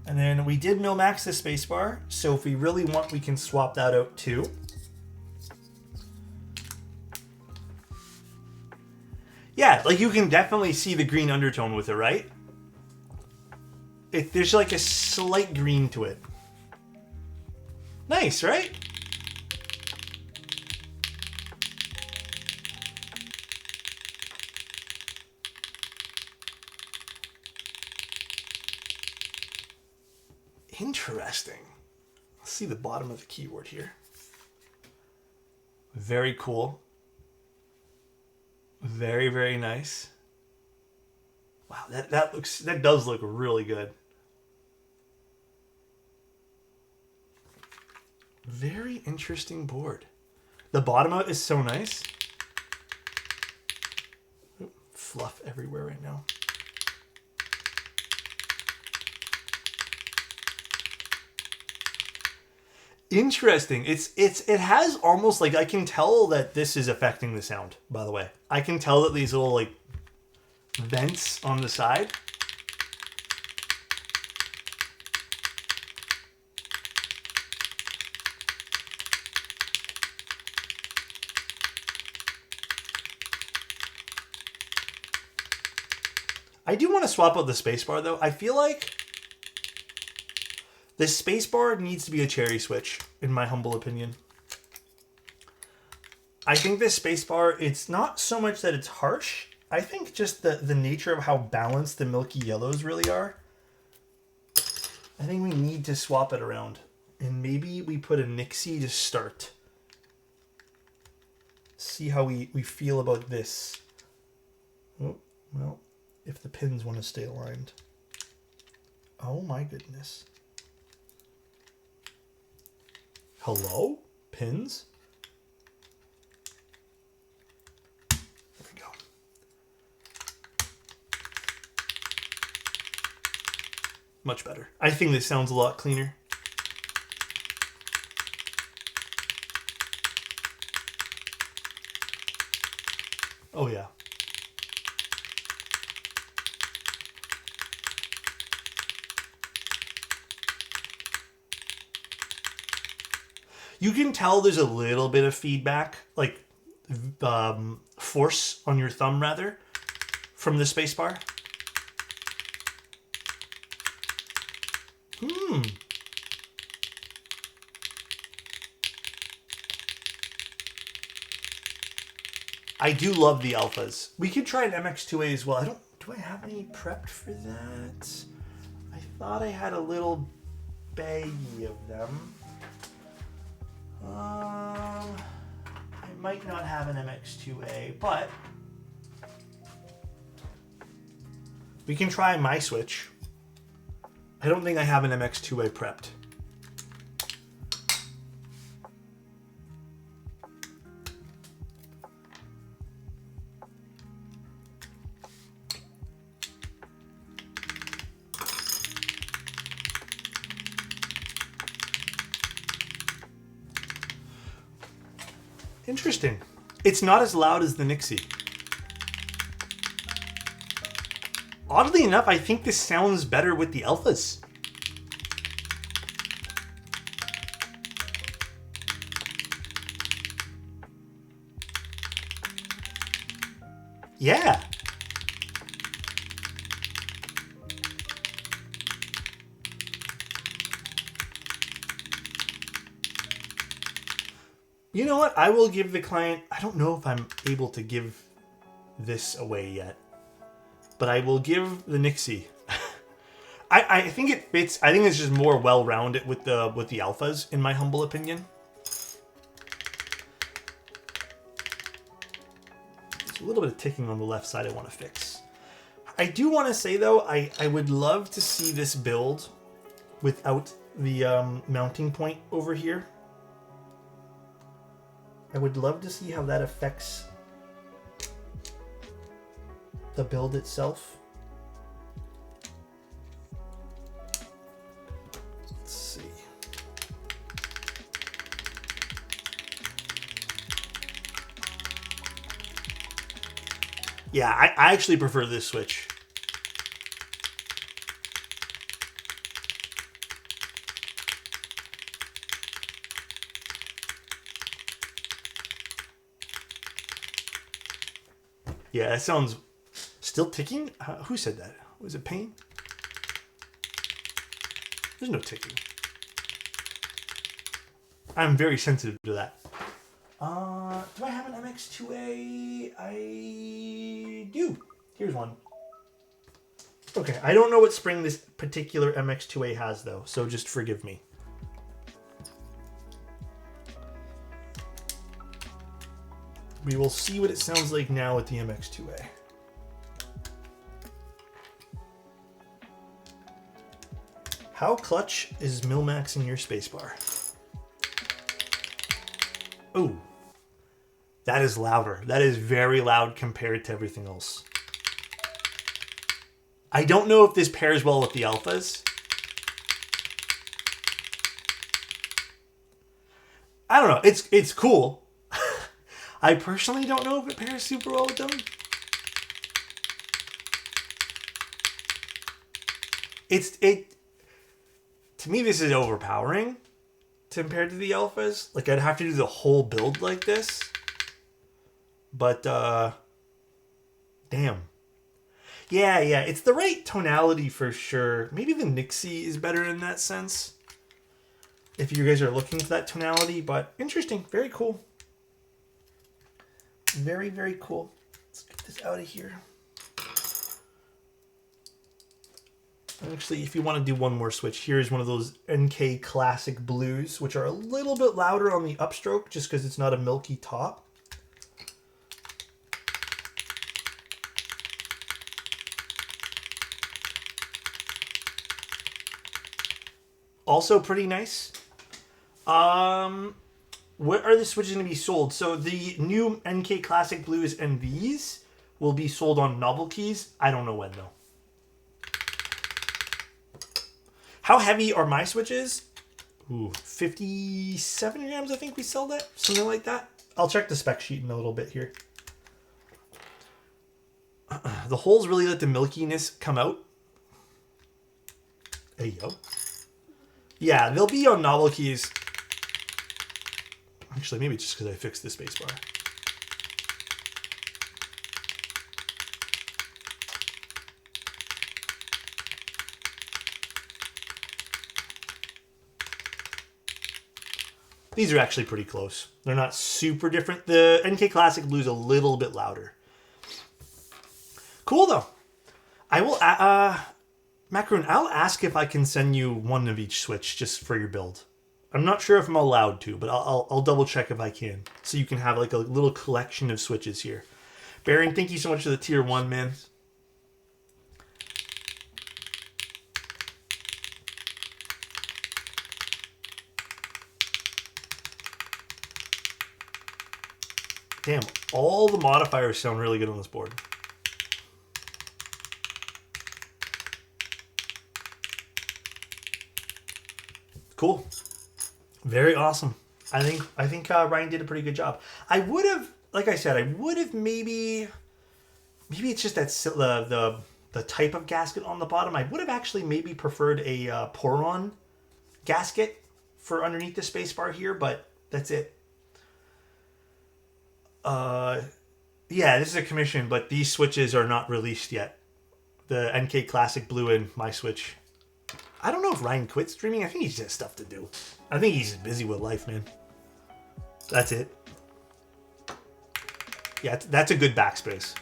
And then we did mil-max the spacebar, so if we really want, we can swap that out too. Yeah, like you can definitely see the green undertone with it, right? There's like a slight green to it. Nice, right? Interesting. Let's see the bottom of the keyboard here. Very cool. Very, very nice. Wow, that does look really good. Very interesting board. The bottom of it is so nice. Ooh, fluff everywhere right now. Interesting. It has almost like, I can tell that this is affecting the sound, by the way. I can tell that these little like vents on the side. I do want to swap out the spacebar though. I feel like the spacebar needs to be a cherry switch, in my humble opinion. I think this spacebar, it's not so much that it's harsh. I think just the nature of how balanced the Milky Yellows really are. I think we need to swap it around. And maybe we put a Nixie to start. See how we feel about this. Oh, well, if the pins want to stay aligned. Oh my goodness. Hello? Pins? There we go. Much better. I think this sounds a lot cleaner. Oh yeah. You can tell there's a little bit of feedback, like force on your thumb rather, from the spacebar. I do love the alphas. We could try an MX2A as well. Do I have any prepped for that? I thought I had a little baggie of them. I might not have an MX2A, but we can try my Switch. I don't think I have an MX2A prepped. Interesting. It's not as loud as the Nixie. Oddly enough, I think this sounds better with the alphas. Yeah. You know what? I will give the client... I don't know if I'm able to give this away yet. But I will give the Nixie. I think it fits. I think it's just more well-rounded with the alphas, in my humble opinion. There's a little bit of ticking on the left side I want to fix. I do want to say, though, I would love to see this build without the mounting point over here. I would love to see how that affects the build itself. Let's see. Yeah, I actually prefer this Switch. Yeah, that sounds... Still ticking? Who said that? Was it Pain? There's no ticking. I'm very sensitive to that. Do I have an MX2A? I do. Here's one. Okay, I don't know what spring this particular MX2A has, though, so just forgive me. We will see what it sounds like now with the MX2A. How clutch is Milmax in your spacebar? Ooh. That is louder. That is very loud compared to everything else. I don't know if this pairs well with the alphas. I don't know. It's cool. I personally don't know if it pairs super well with them. To me, this is overpowering compared to the alphas. Like, I'd have to do the whole build like this. But, damn. Yeah, it's the right tonality for sure. Maybe the Nixie is better in that sense, if you guys are looking for that tonality. But interesting. Very cool. Very, very cool. Let's get this out of here. Actually, if you want to do one more switch, here's one of those NK Classic Blues, which are a little bit louder on the upstroke just because it's not a milky top. Also pretty nice. Where are the switches going to be sold? So the new NK Classic Blues and these will be sold on Novel Keys. I don't know when, though. How heavy are my switches? Ooh, 57 grams, I think we sell that. Something like that. I'll check the spec sheet in a little bit here. The holes really let the milkiness come out. There you go. Yeah, they'll be on Novel Keys. Actually, maybe it's just because I fixed the spacebar. These are actually pretty close. They're not super different. The NK Classic Blue is a little bit louder. Cool though. I will, Macaroon, I'll ask if I can send you one of each Switch just for your build. I'm not sure if I'm allowed to, but I'll double check if I can. So you can have like a little collection of Switches here. Baron, thank you so much for the tier 1, man. Damn, all the modifiers sound really good on this board. Cool. Very awesome. I think Ryan did a pretty good job. I would have, like I said, I would have maybe it's just that the type of gasket on the bottom. I would have actually maybe preferred a Poron gasket for underneath the spacebar here, but that's it. Yeah, this is a commission, but these Switches are not released yet. The NK Classic Blue and my Switch. I don't know if Ryan quit streaming. I think he's just stuff to do. I think he's just busy with life, man. That's it. Yeah, that's a good backspace.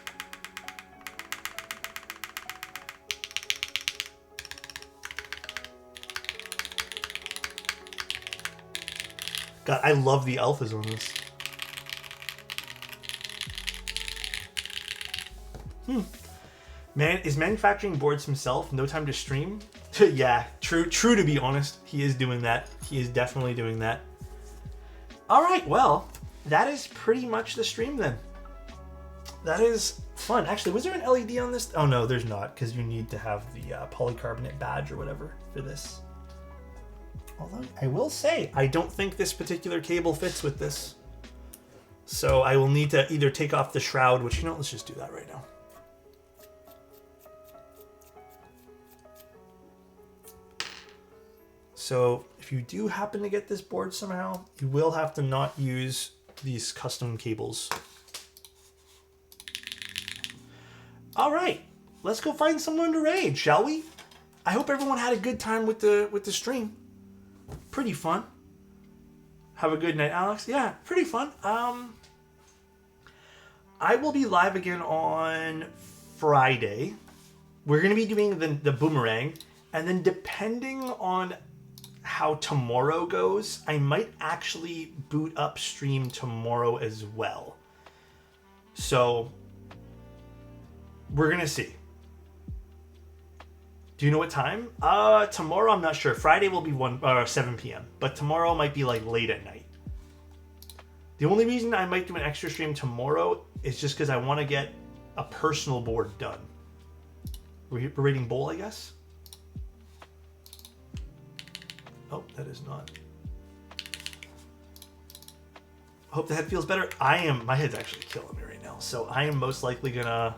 God, I love the alphas on this. Man, is manufacturing boards himself? No time to stream? Yeah, true to be honest. He is doing that. He is definitely doing that. All right, well, that is pretty much the stream then. That is fun. Actually, was there an LED on this? Oh no, there's not, because you need to have the polycarbonate badge or whatever for this. Although, I will say, I don't think this particular cable fits with this. So I will need to either take off the shroud, which, let's just do that right now. So if you do happen to get this board somehow, you will have to not use these custom cables. All right, let's go find someone to raid, shall we? I hope everyone had a good time with the stream. Pretty fun. Have a good night, Alex. Yeah, pretty fun. I will be live again on Friday. We're going to be doing the boomerang, and then depending on how tomorrow goes, I might actually boot up stream tomorrow as well. So we're gonna see. Do you know what time? Tomorrow I'm not sure. Friday will be 7 p.m. But tomorrow might be like late at night. The only reason I might do an extra stream tomorrow is just because I want to get a personal board done. We're rating bowl, I guess. Oh, that is not. I hope the head feels better. My head's actually killing me right now. So I am most likely gonna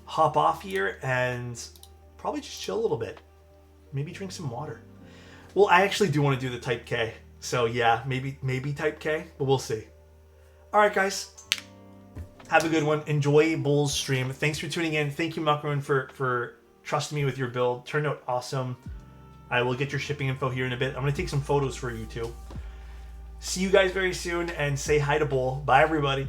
hop off here and probably just chill a little bit. Maybe drink some water. Well, I actually do want to do the Type K. So yeah, maybe Type K, but we'll see. All right, guys. Have a good one. Enjoy Bull's stream. Thanks for tuning in. Thank you, Macaroon, for trusting me with your build. Turned out awesome. I will get your shipping info here in a bit. I'm going to take some photos for you too. See you guys very soon and say hi to Bull. Bye, everybody.